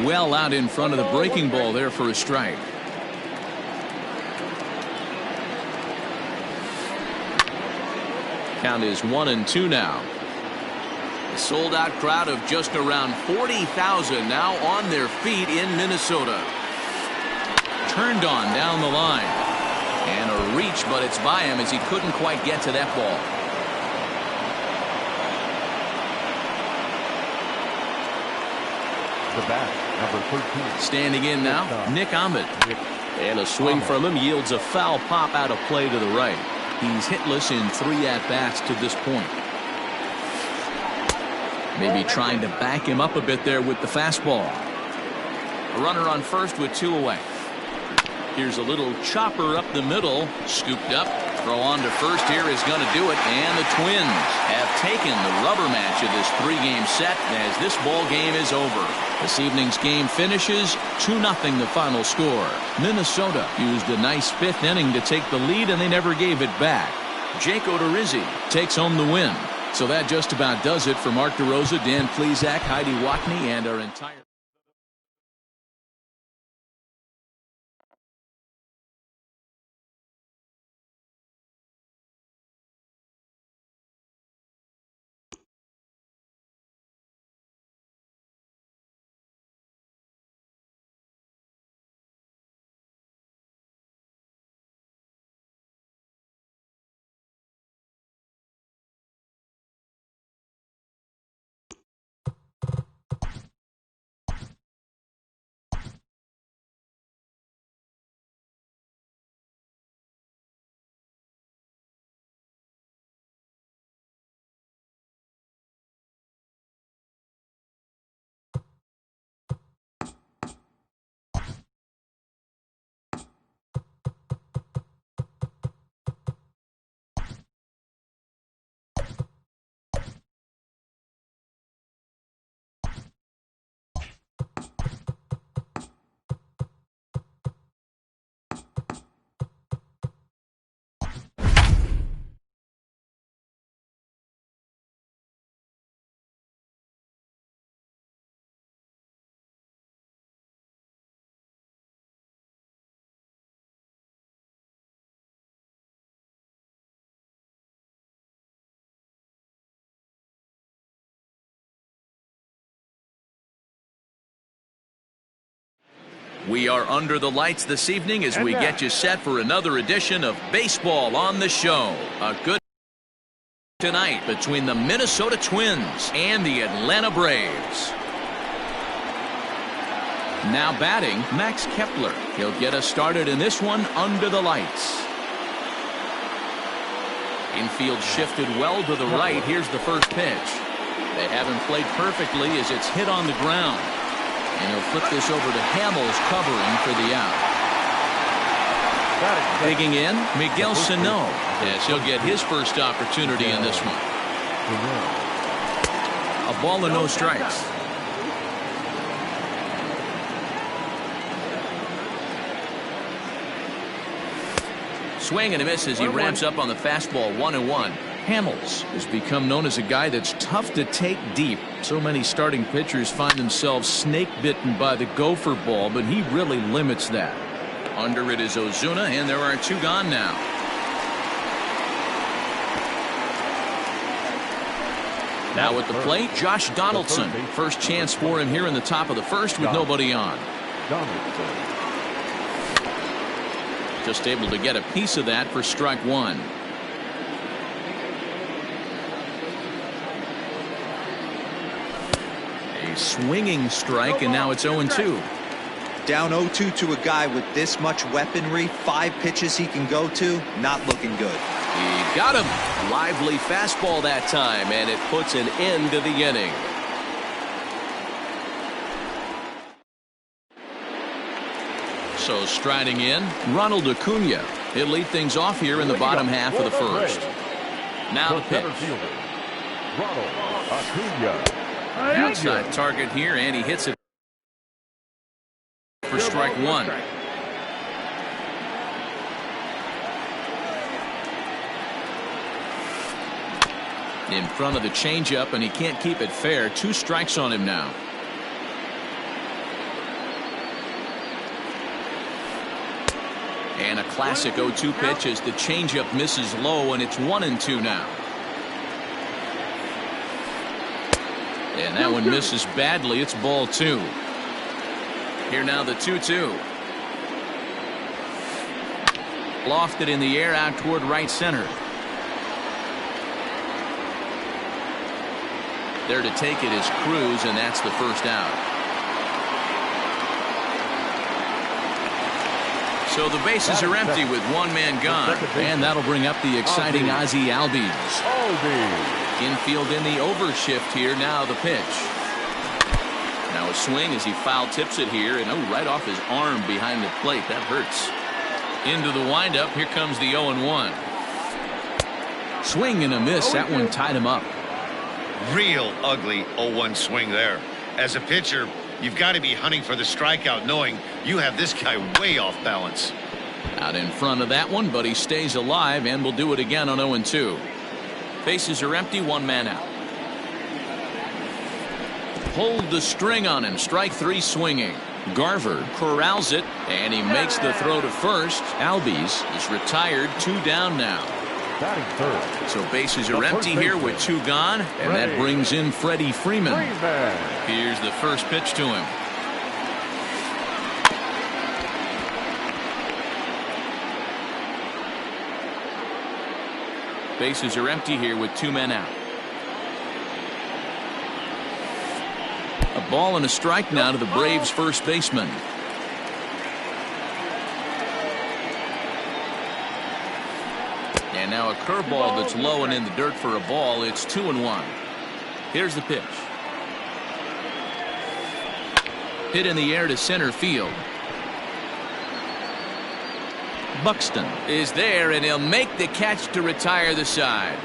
Well out in front of the breaking ball there for a strike. Count is 1-2 now. A sold-out crowd of just around 40,000 now on their feet in Minnesota. Turned on down the line. And a reach, but it's by him as he couldn't quite get to that ball. The bat, number 13. Standing in now, Nick Ahmed. And a swing from him yields a foul pop out of play to the right. He's hitless in 3 at-bats to this point. Maybe trying to back him up a bit there with the fastball. A runner on first with 2 away. Here's a little chopper up the middle. Scooped up. Throw on to first here is going to do it. And the Twins have taken the rubber match of this 3-game set as this ball game is over. This evening's game finishes 2-0 the final score. Minnesota used a nice 5th inning to take the lead and they never gave it back. Jake Odorizzi takes home the win. So that just about does it for Mark DeRosa, Dan Plesac, Heidi Watney, and our entire... We are under the lights this evening as we get you set for another edition of Baseball on the Show. A good tonight between the Minnesota Twins and the Atlanta Braves. Now batting, Max Kepler. He'll get us started in this one under the lights. Infield shifted well to the right. Here's the first pitch. They haven't played perfectly as it's hit on the ground. And he'll flip this over to Hamels covering for the out. Digging in, Miguel Sano. Yes, he'll get his first opportunity in this one. A ball and no strikes. Swing and a miss as he ramps up on the fastball. 1-1. Hamels has become known as a guy that's tough to take deep. So many starting pitchers find themselves snake bitten by the gopher ball, but he really limits that. Under it is Ozuna, and there are 2 gone now. Now at the plate, Josh Donaldson. First chance for him here in the top of the first with nobody on. Donaldson. Just able to get a piece of that for strike one. A swinging strike, and now it's 0-2. Down 0-2 to a guy with this much weaponry, 5 pitches he can go to, not looking good. He got him. Lively fastball that time, and it puts an end to the inning. So striding in, Ronald Acuna. He'll lead things off here in the bottom half of the first. Now the pitch. Ronald Acuna. Outside target here, and he hits it for strike one. In front of the changeup, and he can't keep it fair. 2 strikes on him now. And a classic 0-2 pitch as the changeup misses low, and it's 1-2 now. And that one misses badly. It's ball 2. Here now the 2-2. Lofted in the air out toward right center. There to take it is Cruz, and that's the first out. So the bases are empty with 1 man gone, and that'll bring up the exciting Ozzie Albies. Infield in the overshift here. Now the pitch. Now a swing as he foul tips it here, and right off his arm behind the plate. That hurts. Into the windup. Here comes the 0-1. Swing and a miss. That one tied him up. Real ugly 0-1 swing there. As a pitcher, you've got to be hunting for the strikeout, knowing you have this guy way off balance. Out in front of that one, but he stays alive and will do it again on 0-2. Bases are empty, 1 man out. Pulled the string on him. Strike 3 swinging. Garver corrals it, and he makes the throw to first. Albies is retired. 2 down now. Batting third. So bases are empty here with 2 gone, and that brings in Freddie Freeman. Here's the first pitch to him. Bases are empty here with 2 men out. A ball and a strike now to the Braves first baseman. And now a curveball that's low and in the dirt for a ball. It's 2-1. Here's the pitch. Hit in the air to center field. Buxton is there, and he'll make the catch to retire the side.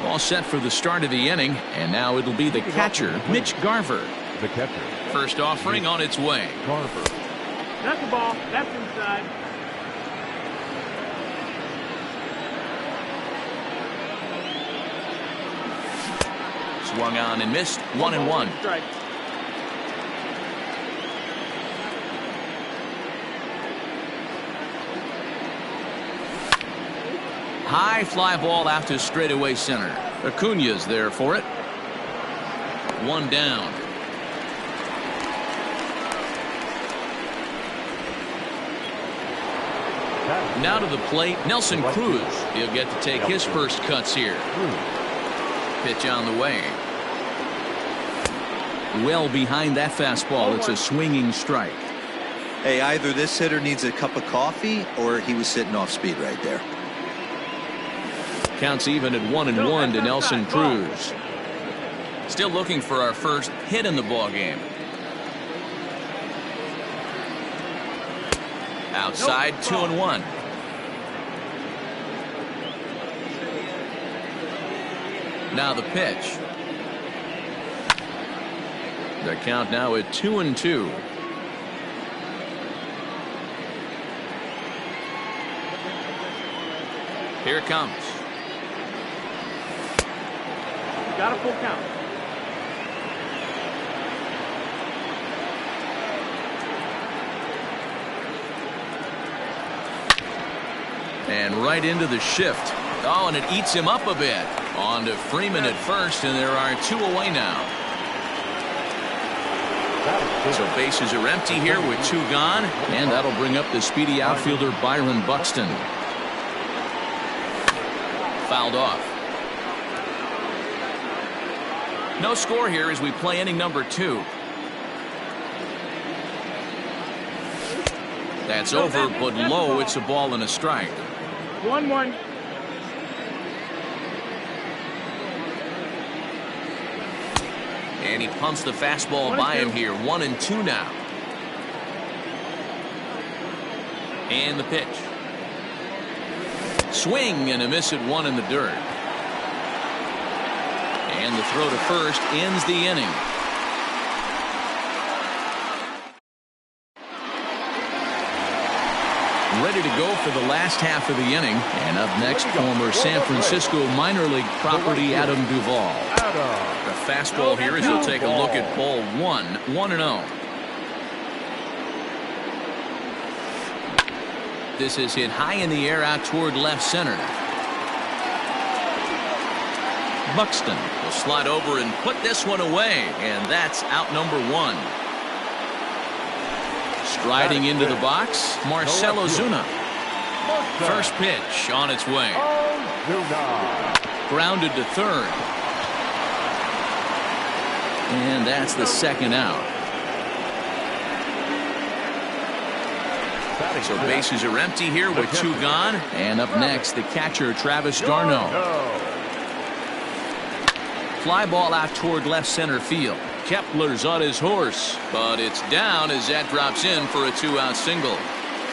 All set for the start of the inning, and now it'll be the catcher, Mitch Garver. The catcher. First offering on its way. Garver. That's the ball. That's inside. Swung on and missed. 1-1. Strike. High fly ball out to straightaway center. Acuna's there for it. 1 down. Now to the plate, Nelson Cruz. He'll get to take his first cuts here. Pitch on the way. Well behind that fastball. It's a swinging strike. Hey, either this hitter needs a cup of coffee or he was sitting off speed right there. Counts even at 1-1 to Nelson Cruz. Still looking for our first hit in the ball game. Outside, 2-1. Now the pitch. The count now at 2-2. Here it comes. Got a full count. And right into the shift. Oh, and it eats him up a bit. On to Freeman at first, and there are 2 away now. So bases are empty here with 2 gone, and that'll bring up the speedy outfielder Byron Buxton. Fouled off. No score here as we play inning number 2. That's over, but low. It's a ball and a strike. 1-1. And he pumps the fastball by him here. 1-2 now. And the pitch. Swing and a miss at 1 in the dirt. And the throw to first ends the inning. Ready to go for the last half of the inning. And up next, former San Francisco minor league property Adam Duvall. The fastball here as he'll take a look at ball 1. 1-0. This is hit high in the air out toward left center. Buxton will slide over and put this one away, and that's out number 1. Striding into the box, Marcell Ozuna. First pitch on its way. Grounded to third. And that's the second out. So bases are empty here with 2 gone. And up next, the catcher, Travis d'Arnaud. Fly ball out toward left center field. Kepler's on his horse, but it's down as that drops in for a 2-out single.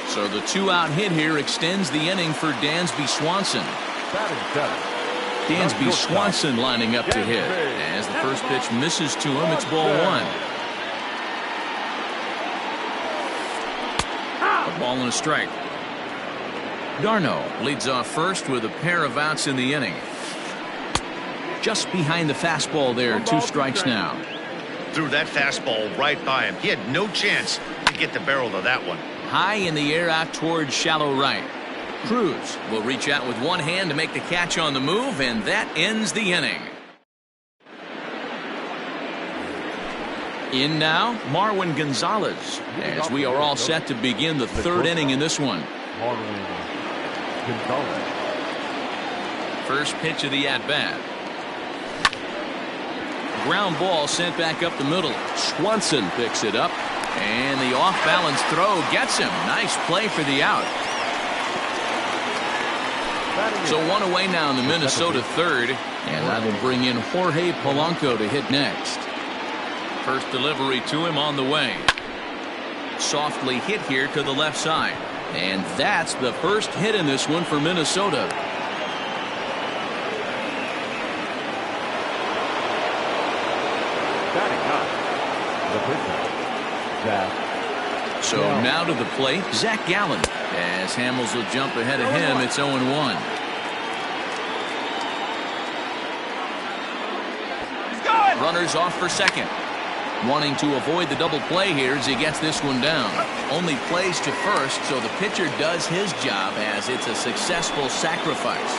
So the 2-out hit here extends the inning for Dansby Swanson. Dansby Swanson lining up to hit. As the first pitch misses to him, it's ball 1. A ball and a strike. d'Arnaud leads off first with a pair of outs in the inning. Just behind the fastball there, 2 strikes now. Threw that fastball right by him. He had no chance to get the barrel to that one. High in the air out towards shallow right. Cruz will reach out with one hand to make the catch on the move, and that ends the inning. In now, Marwin Gonzalez, as we are all set to begin the 3rd inning in this one. Marwin Gonzalez. First pitch of the at-bat. Ground ball sent back up the middle. Swanson picks it up, and the off-balance throw gets him. Nice play for the out. So 1 away now in the Minnesota 3rd, and that'll bring in Jorge Polanco to hit next. First delivery to him on the way. Softly hit here to the left side, and that's the first hit in this one for Minnesota. So now to the plate, Zach Gallen. As Hamels will jump ahead of him, it's 0-1. Runners off for second. Wanting to avoid the double play here as he gets this one down. Only plays to first, so the pitcher does his job as it's a successful sacrifice.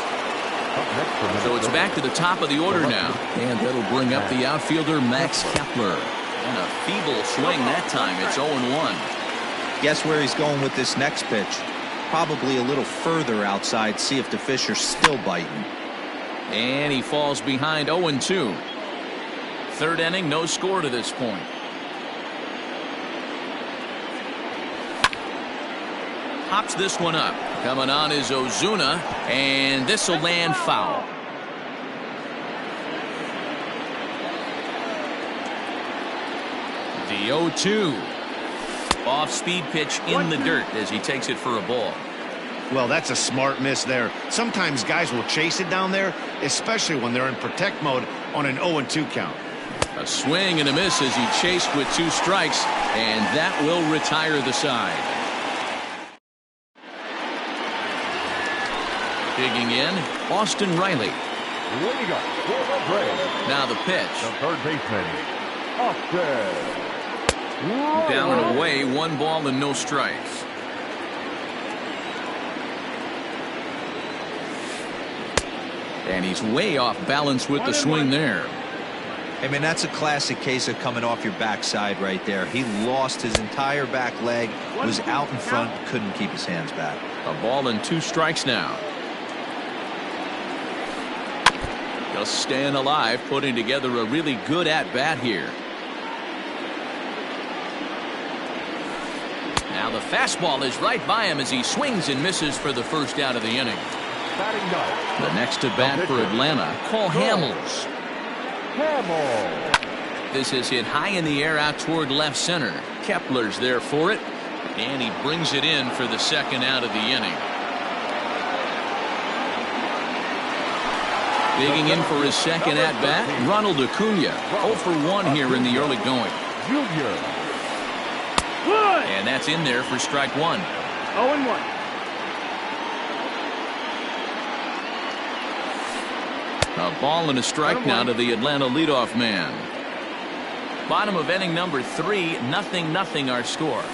So it's back to the top of the order now. And that'll bring up the outfielder Max Kepler. And a feeble swing that time. It's 0-1. Guess where he's going with this next pitch? Probably a little further outside. See if the fish are still biting. And he falls behind 0-2. 3rd inning, no score to this point. Hops this one up. Coming on is Ozuna, and this will land foul. The 0-2. Off-speed pitch in the dirt as he takes it for a ball. Well, that's a smart miss there. Sometimes guys will chase it down there, especially when they're in protect mode on an 0-2 count. A swing and a miss as he chased with 2 strikes, and that will retire the side. Digging in, Austin Riley. Now the pitch. The third baseman, Austin. Down and away, 1 ball and no strikes. And he's way off balance with the swing there. I mean, that's a classic case of coming off your backside right there. He lost his entire back leg, was out in front, couldn't keep his hands back. A ball and 2 strikes now. Just staying alive, putting together a really good at-bat here. Now the fastball is right by him as he swings and misses for the first out of the inning. The next to bat for Atlanta, Cole Hamels. This is hit high in the air out toward left center. Kepler's there for it, and he brings it in for the second out of the inning. Digging in for his second at-bat, Ronald Acuna. 0 for 1 here in the early going. And that's in there for strike 1. 0-1. A ball and a strike now to the Atlanta leadoff man. Bottom of inning number 3, 0-0 our score.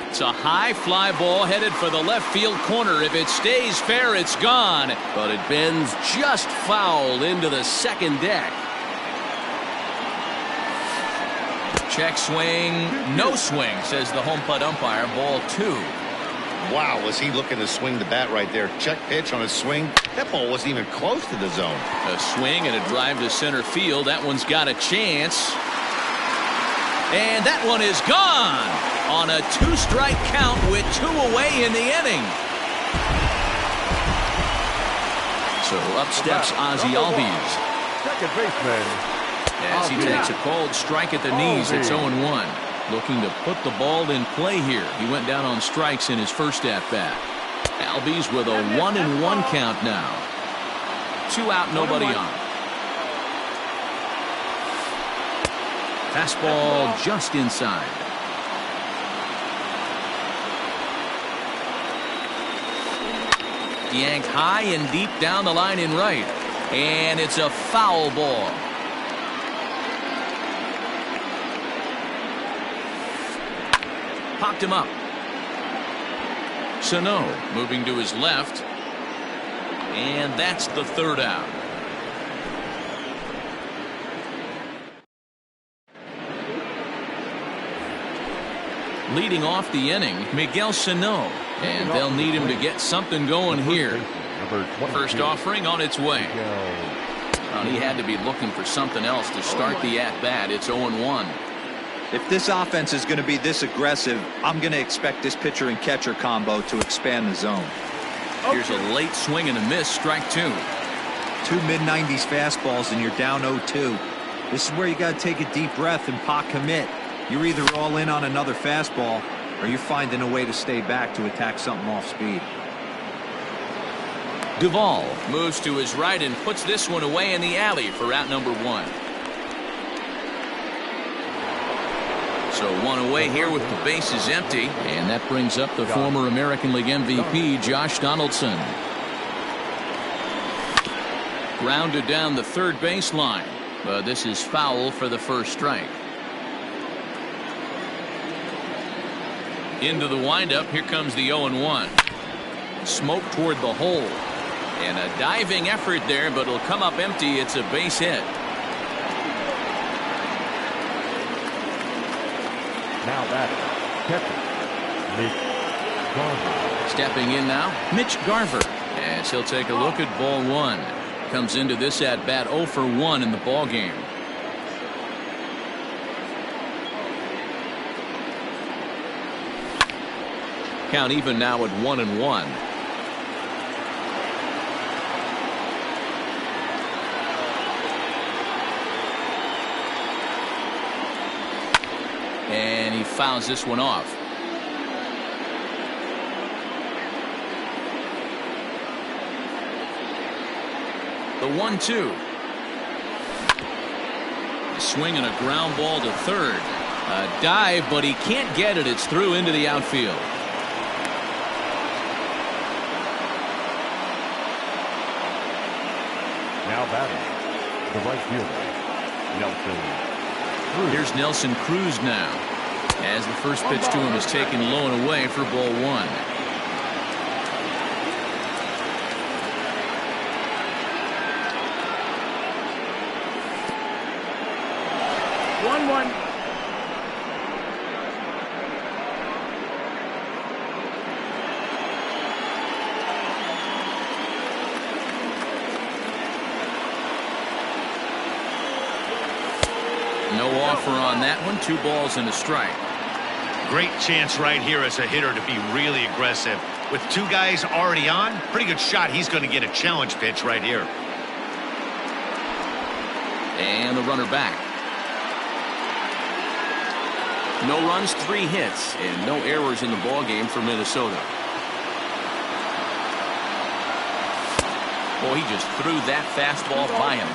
It's a high fly ball headed for the left field corner. If it stays fair, it's gone. But it bends just foul into the second deck. Check swing, no swing, says the home plate umpire. Ball 2. Wow, was he looking to swing the bat right there. Check pitch on his swing. That ball wasn't even close to the zone. A swing and a drive to center field. That one's got a chance. And that one is gone on a 2-strike count with 2 away in the inning. So up steps Ozzie Albies. Second baseman. As he takes a cold strike at the knees, it's 0-1. Looking to put the ball in play here. He went down on strikes in his first at-bat. Albies with a 1-1 count now. 2 out, nobody on. Fastball just inside. Yanked high and deep down the line in right. And it's a foul ball. Popped him up. Sano moving to his left. And that's the 3rd out. Leading off the inning, Miguel Sano. And they'll need him to get something going here. First offering on its way. Well, he had to be looking for something else to start the at-bat. It's 0-1. If this offense is going to be this aggressive, I'm going to expect this pitcher and catcher combo to expand the zone. Here's a late swing and a miss, strike 2. 2 mid-90s fastballs and you're down 0-2. This is where you got to take a deep breath and pot commit. You're either all in on another fastball or you're finding a way to stay back to attack something off speed. Duvall moves to his right and puts this one away in the alley for out number 1. So 1 away here with the bases empty, and that brings up the former American League MVP Josh Donaldson. Grounded down the third baseline, but this is foul for the first strike. Into the windup, here comes the 0-1. Smoke toward the hole. And a diving effort there, but it'll come up empty. It's a base hit. Now batting, catcher, Mitch Garver. Stepping in now, Mitch Garver. As he'll take a look at ball 1. Comes into this at bat 0 for 1 in the ball game. Count even now at 1-1. And he fouls this one off. The 1-2. Swinging a ground ball to third. A dive, but he can't get it. It's through into the outfield. Now batting, the right fielder, Nelson Cruz. Here's Nelson Cruz now, as the first pitch to him is taken low and away for ball 1. 1-1. No offer on that one. 2 balls and a strike. Great chance right here as a hitter to be really aggressive. With 2 guys already on, pretty good shot he's going to get a challenge pitch right here. And the runner back. No runs, 3 hits, and no errors in the ballgame for Minnesota. Boy, he just threw that fastball by him.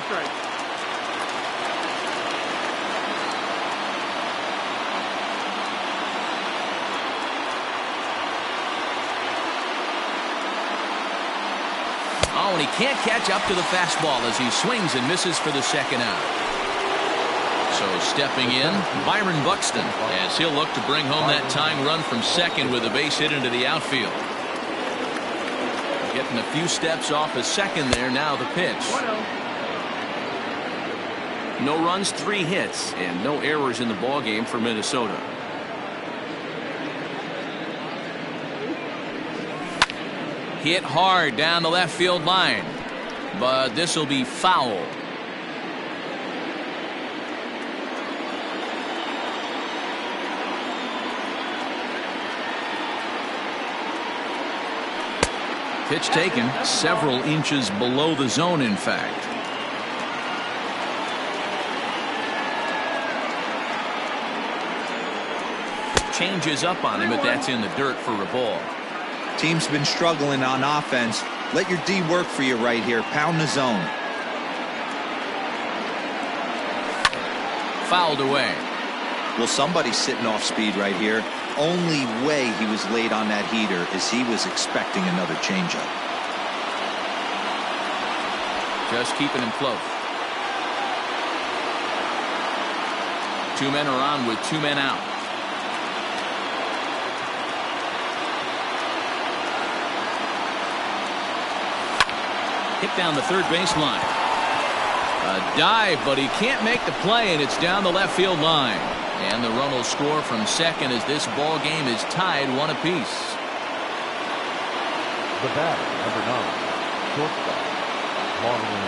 Oh, and he can't catch up to the fastball as he swings and misses for the second out. So stepping in, Byron Buxton, as he'll look to bring home that tying run from second with a base hit into the outfield. Getting a few steps off his second there. Now the pitch. No runs, 3 hits, and no errors in the ballgame for Minnesota. Hit hard down the left field line, but this will be foul. Pitch taken several inches below the zone, in fact. Changes up on him, but that's in the dirt for a ball. Team's been struggling on offense. Let your D work for you right here. Pound the zone. Fouled away. Well, somebody's sitting off speed right here. Only way he was late on that heater is he was expecting another changeup. Just keeping him close. 2 men are on with 2 men out. Hit down the third baseline. A dive, but he can't make the play, and it's down the left field line. And the run will score from second as this ball game is tied 1 apiece. The batter, number 9, shortstop, Marwin.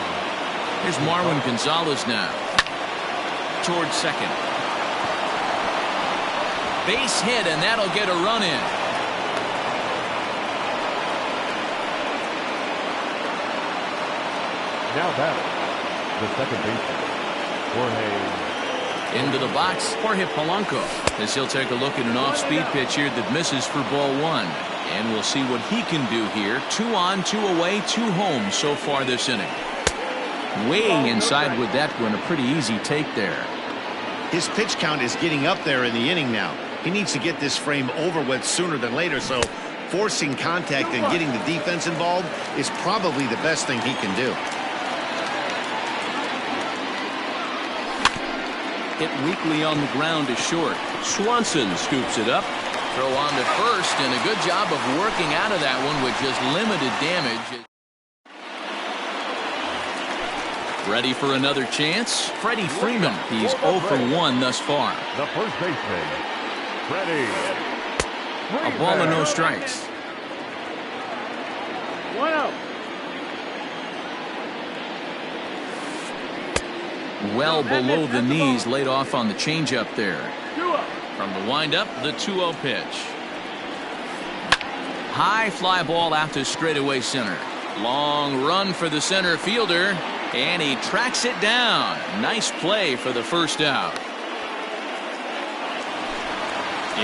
Here's Marwin Gonzalez now. Towards second. Base hit, and that'll get a run in. Now batting, the second baseman, Jorge. Into the box, Jorge Polanco, as he'll take a look at an off-speed pitch here that misses for ball 1. And we'll see what he can do here. 2 on, 2 away, 2 home so far this inning. Way inside with that one, a pretty easy take there. His pitch count is getting up there in the inning now. He needs to get this frame over with sooner than later, so forcing contact and getting the defense involved is probably the best thing he can do. Hit weakly on the ground to short. Swanson scoops it up. Throw on to first, and a good job of working out of that one with just limited damage. Ready for another chance? Freddie Freeman. He's 0 for 1 thus far. The first baseman, Freddie Freeman. A ball and no strikes. 1-0. Well below the knees, laid off on the changeup there. 2-0. From the windup, the 2-0 pitch. High fly ball out to straightaway center. Long run for the center fielder, and he tracks it down. Nice play for the first out.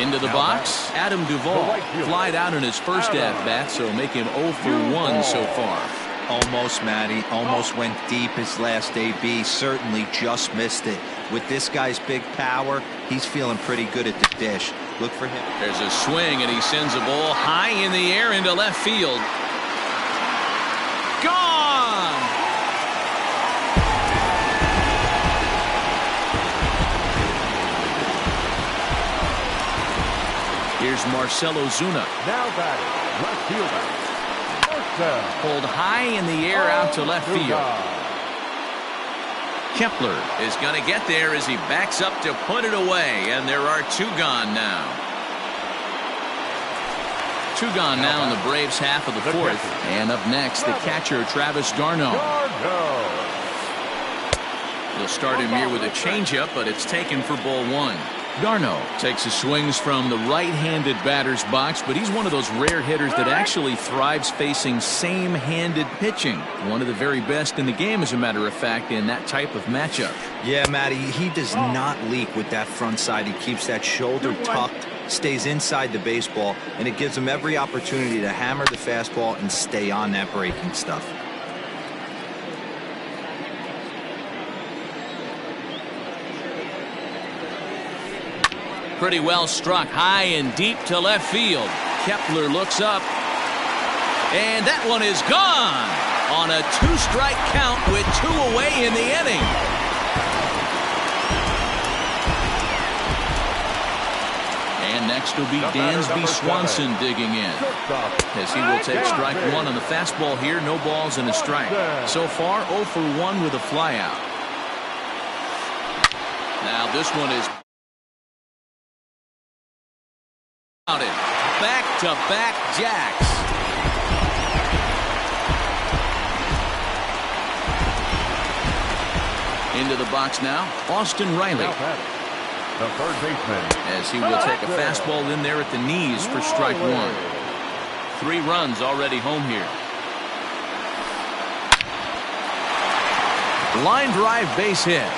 Into the box, Adam Duvall flied out in his first at-bat, so make him 0 for 1 so far. Almost, Matty. Almost went deep his last AB. Certainly just missed it. With this guy's big power, he's feeling pretty good at the dish. Look for him. There's a swing, and he sends a ball high in the air into left field. Gone! Here's Marcell Ozuna. Now batting, left fielder, Pulled high in the air out to left field. Kepler is going to get there as he backs up to put it away, and there are 2 gone now. 2 gone now in the Braves' half of the 4th. And up next, the catcher, Travis d'Arnaud. They'll start him here with a changeup, but it's taken for ball 1. d'Arnaud takes his swings from the right-handed batter's box, but he's one of those rare hitters that actually thrives facing same-handed pitching. One of the very best in the game, as a matter of fact, in that type of matchup. Yeah, Matty, he does not leak with that front side. He keeps that shoulder tucked, stays inside the baseball, and it gives him every opportunity to hammer the fastball and stay on that breaking stuff. Pretty well struck high and deep to left field. Kepler looks up, and that one is gone on a 2-strike count with 2 away in the inning. And next will be Dansby Swanson digging in, as he will take strike 1 on the fastball here. No balls and a strike. So far 0 for 1 with a flyout. Now this one is back-to-back jacks. Into the box now, Austin Riley. The third baseman, as he will take a fastball in there at the knees for strike 1. 3 runs already home here. Line drive base hit.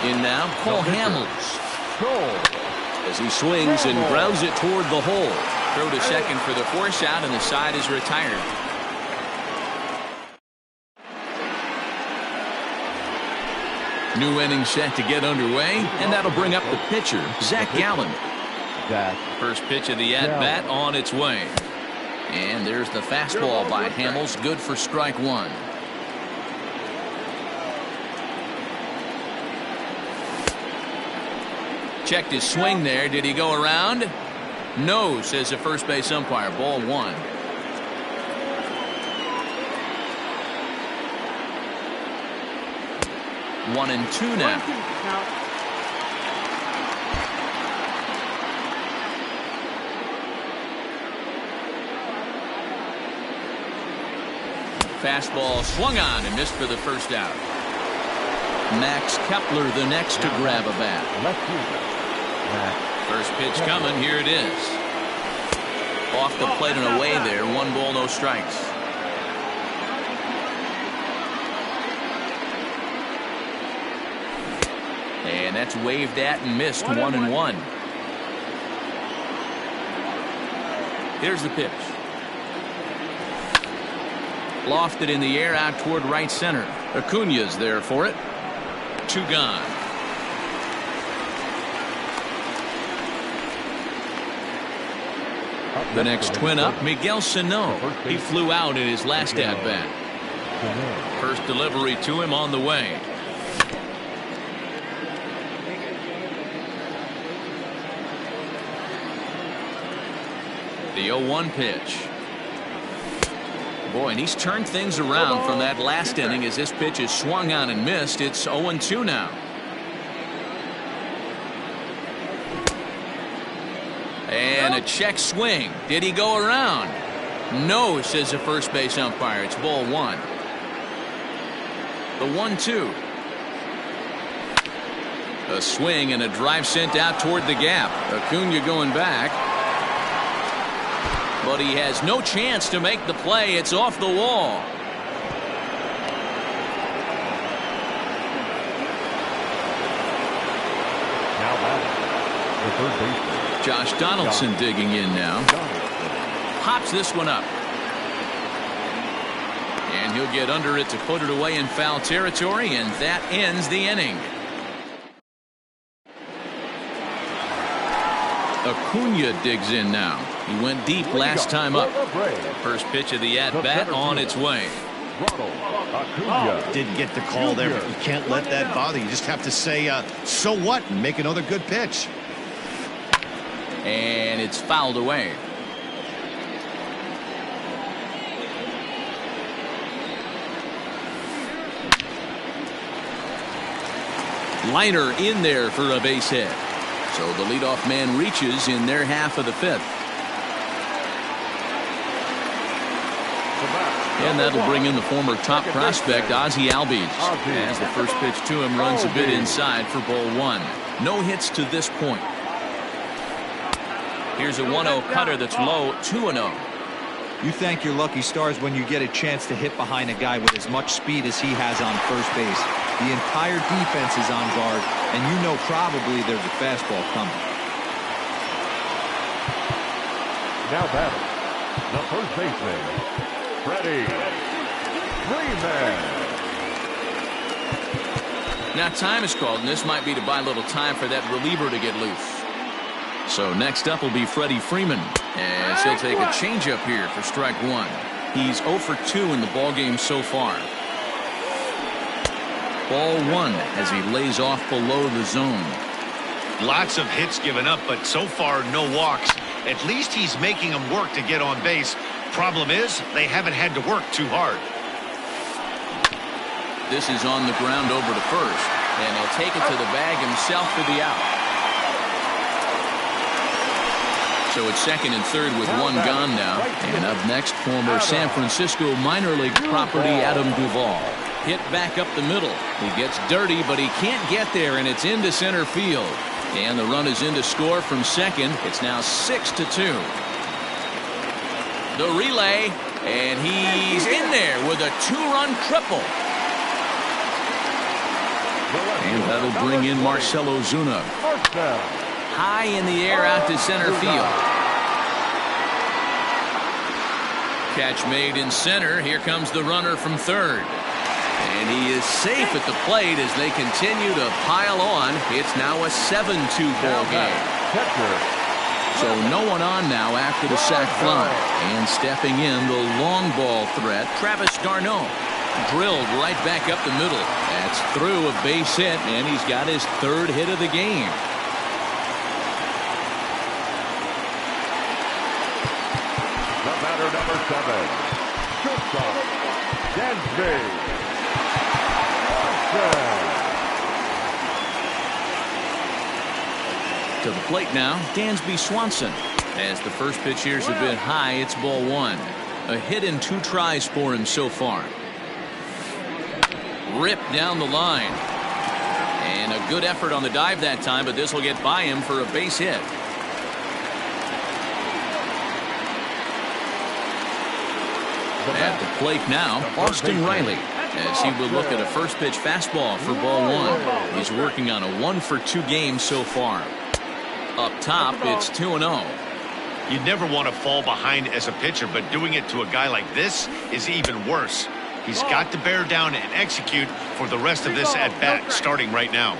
In now, Cole Hamels, as he swings and grounds it toward the hole. Throw to second for the force out, and the side is retired. New inning set to get underway, and that'll bring up the pitcher, Zach Gallen. First pitch of the at-bat on its way. And there's the fastball by Hamels, good for strike 1. Checked his swing there. Did he go around? No, says the first base umpire. Ball 1. 1-2 now. Fastball swung on and missed for the first out. Max Kepler the next to grab a bat. First pitch coming. Here it is. Off the plate and away there. 1 ball, no strikes. And that's waved at and missed. 1-1. Here's the pitch. Lofted in the air out toward right center. Acuna's there for it. 2 gone. The next twin up, Miguel Sano. He flew out in his last at-bat. First delivery to him on the way. The 0-1 pitch. Boy, and he's turned things around from that last inning as this pitch is swung on and missed. It's 0-2 now. And a check swing. Did he go around? No, says the first base umpire. It's ball 1. The 1-2. A swing and a drive sent out toward the gap. Acuna going back. But he has no chance to make the play. It's off the wall. Now batting, the third baseman, Josh Donaldson digging in now. Hops this one up. And he'll get under it to put it away in foul territory, and that ends the inning. Acuna digs in now. He went deep last time up. First pitch of the at-bat on its way. Didn't get the call there, but you can't let that bother you. Just have to say, so what, and make another good pitch. And it's fouled away. Liner in there for a base hit. So the leadoff man reaches in their half of the fifth. And that'll bring in the former top prospect, Ozzie Albies. As the first pitch to him runs a bit inside for ball one. No hits to this point. Here's a 1-0 cutter that's low, 2-0. You thank your lucky stars when you get a chance to hit behind a guy with as much speed as he has on first base. The entire defense is on guard, and you know probably there's a fastball coming. Now batting, the first baseman, Freddie Freeman. Now time is called, and this might be to buy a little time for that reliever to get loose. So next up will be Freddie Freeman, as he'll take a changeup here for strike one. He's 0 for 2 in the ballgame so far. Ball one as he lays off below the zone. Lots of hits given up, but so far no walks. At least he's making them work to get on base. Problem is, they haven't had to work too hard. This is on the ground over to first, and he'll take it to the bag himself for the out. So it's second and third with one gone now. And up next, former San Francisco minor league property Adam Duvall. Hit back up the middle. He gets dirty, but he can't get there, and it's into center field. And the run is in to score from second. It's now 6-2. The relay, and he's in there with a two-run triple. And that'll bring in Marcell Ozuna. High in the air out to center field. Catch made in center. Here comes the runner from third. And he is safe at the plate as they continue to pile on. It's now a 7-2 ball game. So no one on now after the sac fly. And stepping in, the long ball threat, Travis d'Arnaud. Drilled right back up the middle. That's through a base hit, and he's got his third hit of the game. The batter, number 7, shortstop, Dansby Swanson. To the plate now, Dansby Swanson. As the first pitch here's a bit high, it's ball one. A hit in 2 tries for him so far. Ripped down the line. And a good effort on the dive that time, but this will get by him for a base hit. At the plate now, Austin Riley, as he will look at a first pitch fastball for ball one. He's working on a 1 for 2 game so far. Up top, it's 2-0. You never want to fall behind as a pitcher, but doing it to a guy like this is even worse. He's got to bear down and execute for the rest of this at-bat, starting right now.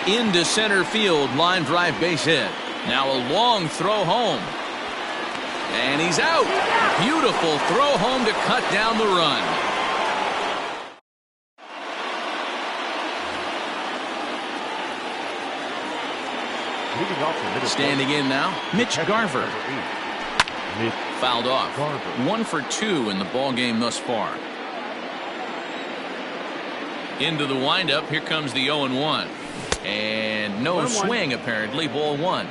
Into center field, line drive base hit. Now a long throw home. And he's out. Beautiful throw home to cut down the run. Standing in now, Mitch Garver. Fouled off. 1 for 2 in the ball game thus far. Into the windup. Here comes the 0-1. And no swing, apparently. Ball one.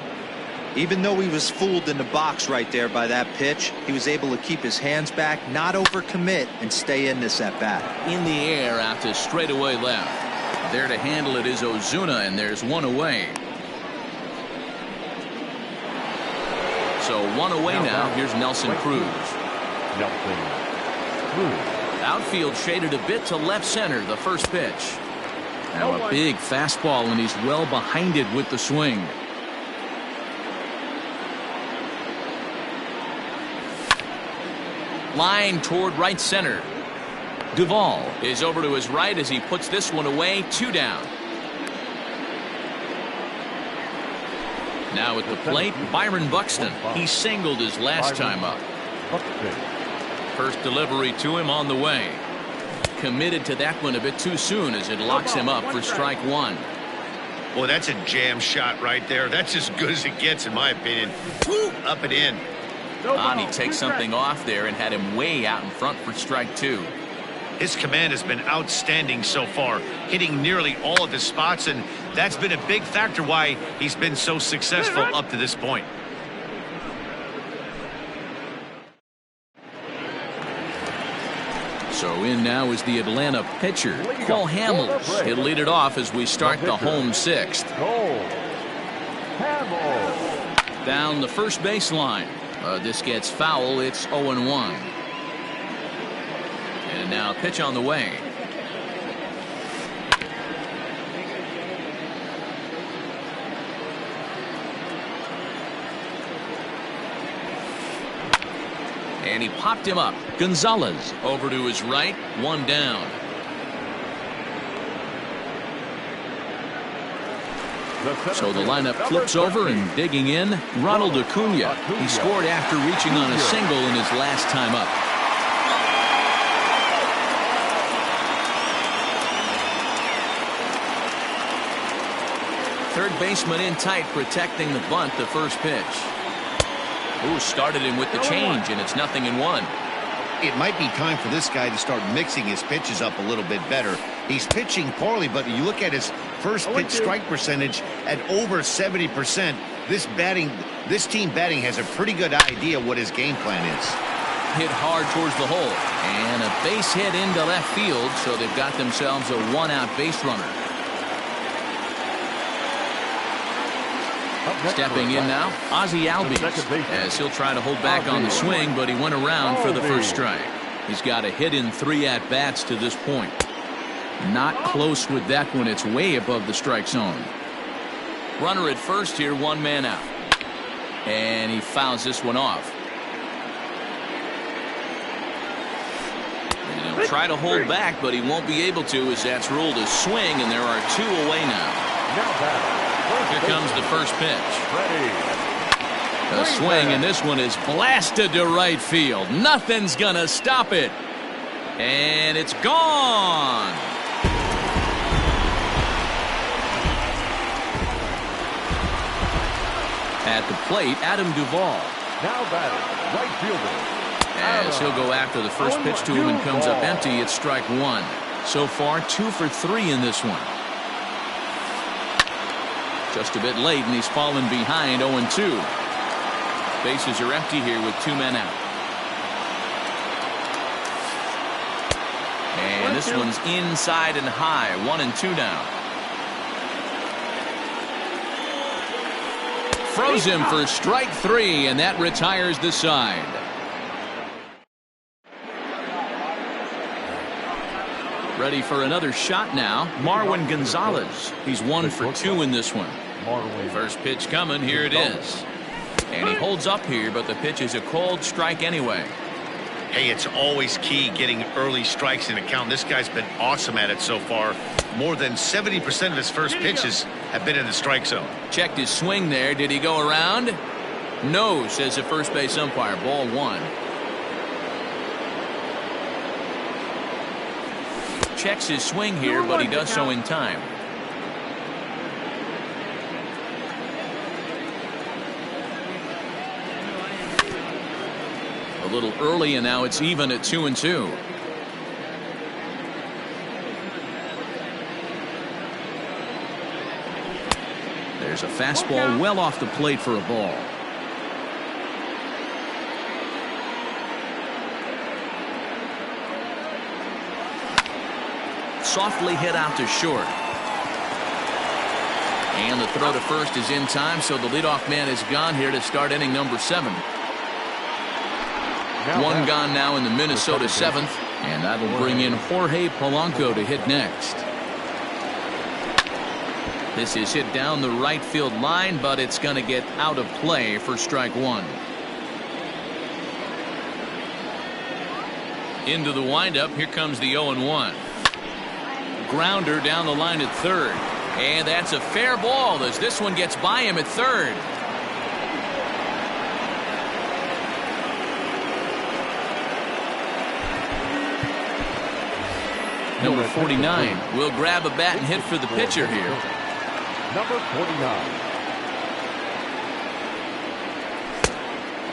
Even though he was fooled in the box right there by that pitch, he was able to keep his hands back, not overcommit, and stay in this at bat. In the air out to straightaway left. There to handle it is Ozuna, and there's one away. So one away now. Here's Nelson Cruz. Outfield shaded a bit to left center, the first pitch. Now a big fastball, and he's well behind it with the swing. Line toward right center. Duvall is over to his right as he puts this one away. 2 down. Now at the plate, Byron Buxton. He singled his last time up. First delivery to him on the way. Committed to that one a bit too soon as it locks him up for strike one. Boy, that's a jam shot right there. That's as good as it gets, in my opinion. Woo, up and in. He takes something off there and had him way out in front for strike two. His command has been outstanding so far, hitting nearly all of his spots, and that's been a big factor why he's been so successful up to this point. So in now is the Atlanta pitcher, Cole Hamels. He'll lead it off as we start the home sixth. Down the first baseline. This gets foul. It's 0-1. And now pitch on the way. And he popped him up. Gonzalez over to his right. One down. So the lineup flips over, and digging in, Ronald Acuna. He scored after reaching on a single in his last time up. Third baseman in tight, protecting the bunt, the first pitch. Ooh, started him with the change, and it's 0-1. It might be time for this guy to start mixing his pitches up a little bit better. He's pitching poorly, but you look at his first pitch strike percentage at over 70%. This team batting has a pretty good idea what his game plan is. Hit hard towards the hole, and a base hit into left field, so they've got themselves a one-out base runner. Stepping in now, Ozzie Albies, as he'll try to hold back on the swing, but he went around for the first strike. He's got a hit in 3 at-bats to this point. Not close with that one. It's way above the strike zone. Runner at first here, 1 man out. And he fouls this one off. And he'll try to hold back, but he won't be able to, as that's ruled a swing, and there are 2 away now. Here comes the first pitch. A swing, and this one is blasted to right field. Nothing's gonna stop it. And it's gone. At the plate, Adam Duvall. Now batting, right fielder. As he'll go after the first pitch to him and comes up empty, it's strike 1. So far, 2 for 3 in this one. Just a bit late, and he's fallen behind 0-2. Bases are empty here with 2 men out. And this one's inside and high. 1-2 now. Froze him for strike 3, and that retires the side. Ready for another shot now, Marwin Gonzalez. He's 1 for 2 in this one. First pitch coming, here it is. And he holds up here, but the pitch is a cold strike anyway. Hey, it's always key getting early strikes in a count. This guy's been awesome at it so far. More than 70% of his first pitches have been in the strike zone. Checked his swing there. Did he go around? No, says the first base umpire. Ball 1. Checks his swing here, but he does so in time. A little early, and now it's even at 2-2. There's a fastball well off the plate for a ball. Softly hit out to short. And the throw to first is in time, so the leadoff man is gone here to start inning number 7. 1 gone now in the Minnesota 7th, and that'll bring in Jorge Polanco to hit next. This is hit down the right field line, but it's going to get out of play for strike 1. Into the windup, here comes the 0-1. Grounder down the line at third, and that's a fair ball as this one gets by him at third. Number 49 will grab a bat and hit for the pitcher here. Number 49.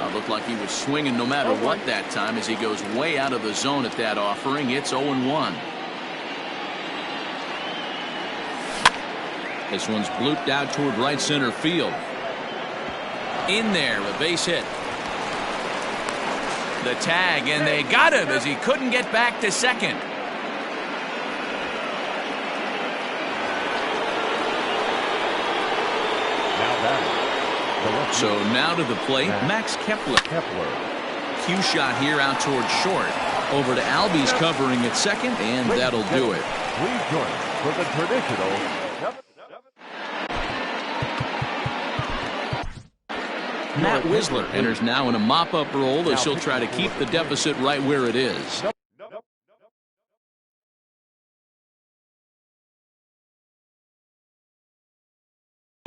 A Looked like he was swinging no matter what that time as he goes way out of the zone at that offering. It's 0-1. This one's blooped out toward right center field. In there, a base hit. The tag, and they got him as he couldn't get back to second. So now to the plate, Max Kepler. Cue shot here out toward short. Over to Albies covering at second, and that'll do it. Please join for the traditional. Matt Wisler enters now in a mop-up role as he'll try to keep the deficit right where it is.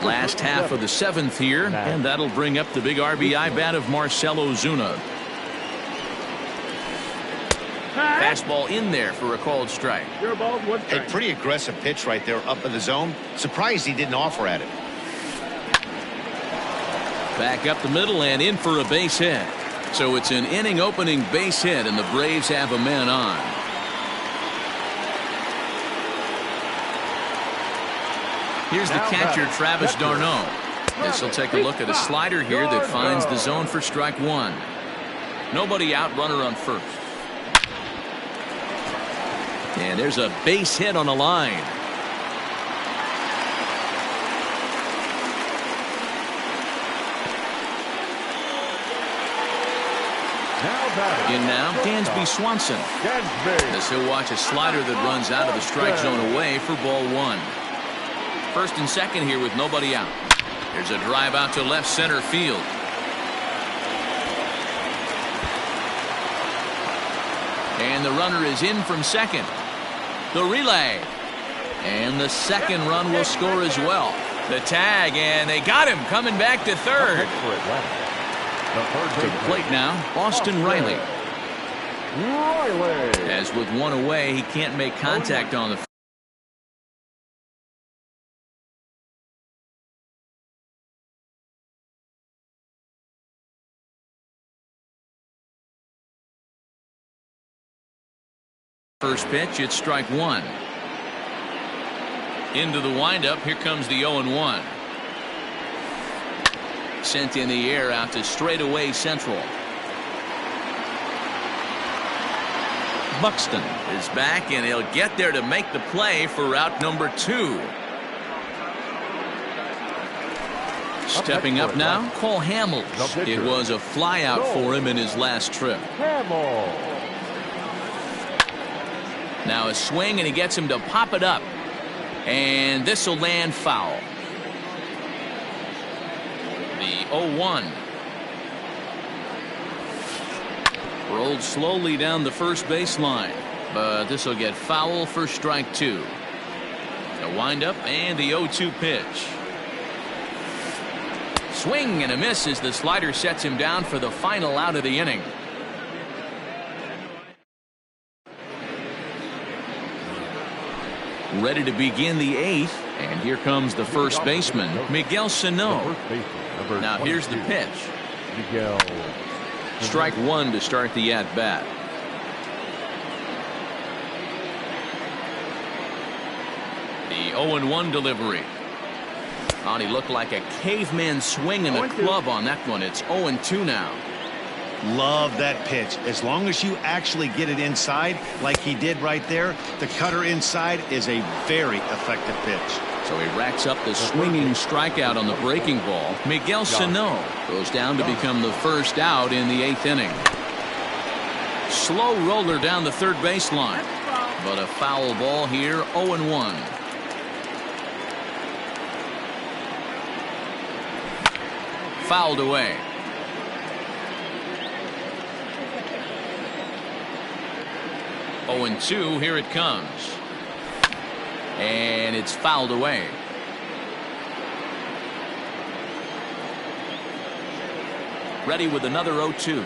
Last half of the seventh here, and that'll bring up the big RBI bat of Marcell Ozuna. Fastball in there for a called strike. A pretty aggressive pitch right there up in the zone. Surprised he didn't offer at it. Back up the middle and in for a base hit. So it's an inning opening base hit, and the Braves have a man on. Here's the catcher, Travis d'Arnaud. This will take a look at a slider here that finds the zone for strike one. Nobody out, runner on first. And there's a base hit on the line. In now, Dansby Swanson. This he'll watch a slider that runs out of the strike zone away for ball one. First and second here with nobody out. There's a drive out to left center field. And the runner is in from second. The relay. And the second run will score as well. The tag, and they got him coming back to third. To the plate now, Austin Riley. As with one away, he can't make contact on the first pitch. It's strike one. Into the windup. Here comes the 0-1. Sent in the air out to straightaway central. Buxton is back, and he'll get there to make the play for route number 2. Stepping up now, Cole Hamels. It was a flyout for him in his last trip. Now a swing, and he gets him to pop it up. And this will land foul. The 0-1. Rolled slowly down the first baseline, but this will get foul for strike 2. The windup and the 0-2 pitch. Swing and a miss as the slider sets him down for the final out of the inning. Ready to begin the 8th, and here comes the first baseman, Miguel Sano. Now here's the pitch. Strike one to start the at-bat. The 0-1 delivery. Oh, he looked like a caveman swinging a club on that one. It's 0-2 now. Love that pitch. As long as you actually get it inside like he did right there, the cutter inside is a very effective pitch. So he racks up the swinging strikeout on the breaking ball. Miguel Sano goes down to become the first out in the 8th inning. Slow roller down the third baseline, but a foul ball here. 0-1. Fouled away. Oh, 0-2. Here it comes. And it's fouled away. Ready with another 0-2.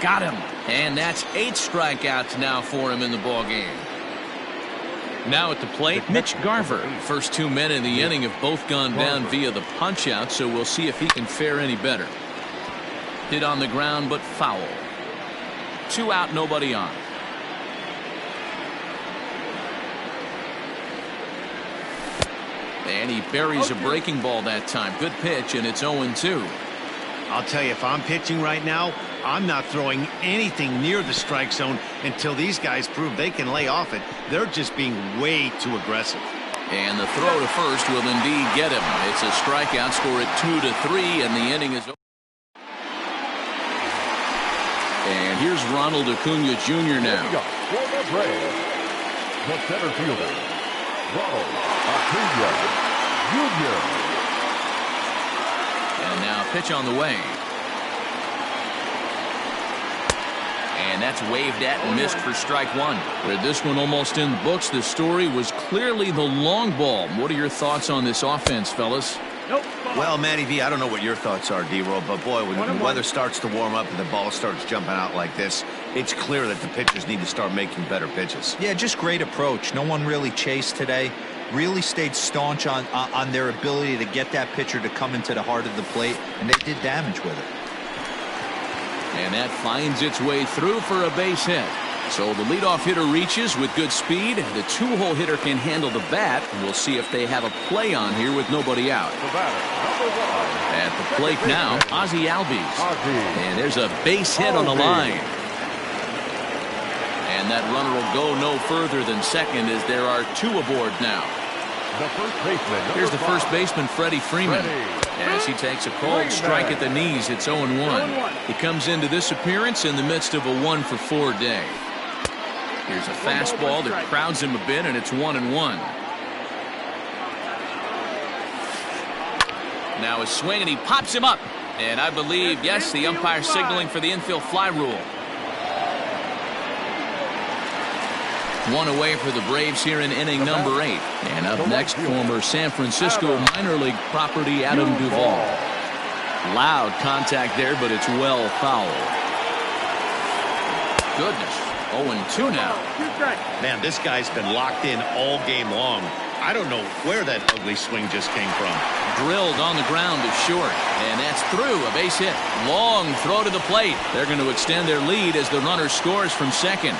Got him. And that's 8 strikeouts now for him in the ball game. Now at the plate, Mitch Garver. First 2 men in the inning have both gone down via the punch out, so we'll see if he can fare any better. Hit on the ground, but foul. 2 out, nobody on. And he buries a breaking ball that time. Good pitch, and it's 0-2. I'll tell you, if I'm pitching right now, I'm not throwing anything near the strike zone until these guys prove they can lay off it. They're just being way too aggressive. And the throw to first will indeed get him. It's a strikeout, score at 2-3, and the inning is over. And here's Ronald Acuna Jr. now. For the Braves, the center fielder, Ronald Acuna Jr. And now pitch on the way. And that's waved at and missed for strike one. With this one almost in the books, the story was clearly the long ball. What are your thoughts on this offense, fellas? Nope. Well, Matty V, I don't know what your thoughts are, D-Roll, but boy, when the weather starts to warm up and the ball starts jumping out like this, it's clear that the pitchers need to start making better pitches. Yeah, just great approach. No one really chased today. Really stayed staunch on their ability to get that pitcher to come into the heart of the plate, and they did damage with it. And that finds its way through for a base hit. So the leadoff hitter reaches with good speed. The 2-hole hitter can handle the bat. We'll see if they have a play on here with nobody out. The batter, number 1. At the plate now, Ozzie Albies. And there's a base hit on the line. And that runner will go no further than second as there are 2 aboard now. The first baseman, Here's the first baseman, Freddie Freeman. As he takes a cold strike at the knees, it's 0-1. He comes into this appearance in the midst of a 1-for-4 day. Here's a fastball that crowds him a bit, and it's 1-1. Now a swing, and he pops him up. And I believe, yes, the umpire signaling for the infield fly rule. 1 away for the Braves here in inning number 8. And up next, former San Francisco minor league property Adam Duvall. Loud contact there, but it's well fouled. Goodness. 0-2 now. Man, this guy's been locked in all game long. I don't know where that ugly swing just came from. Drilled on the ground to short. And that's through. A base hit. Long throw to the plate. They're going to extend their lead as the runner scores from second.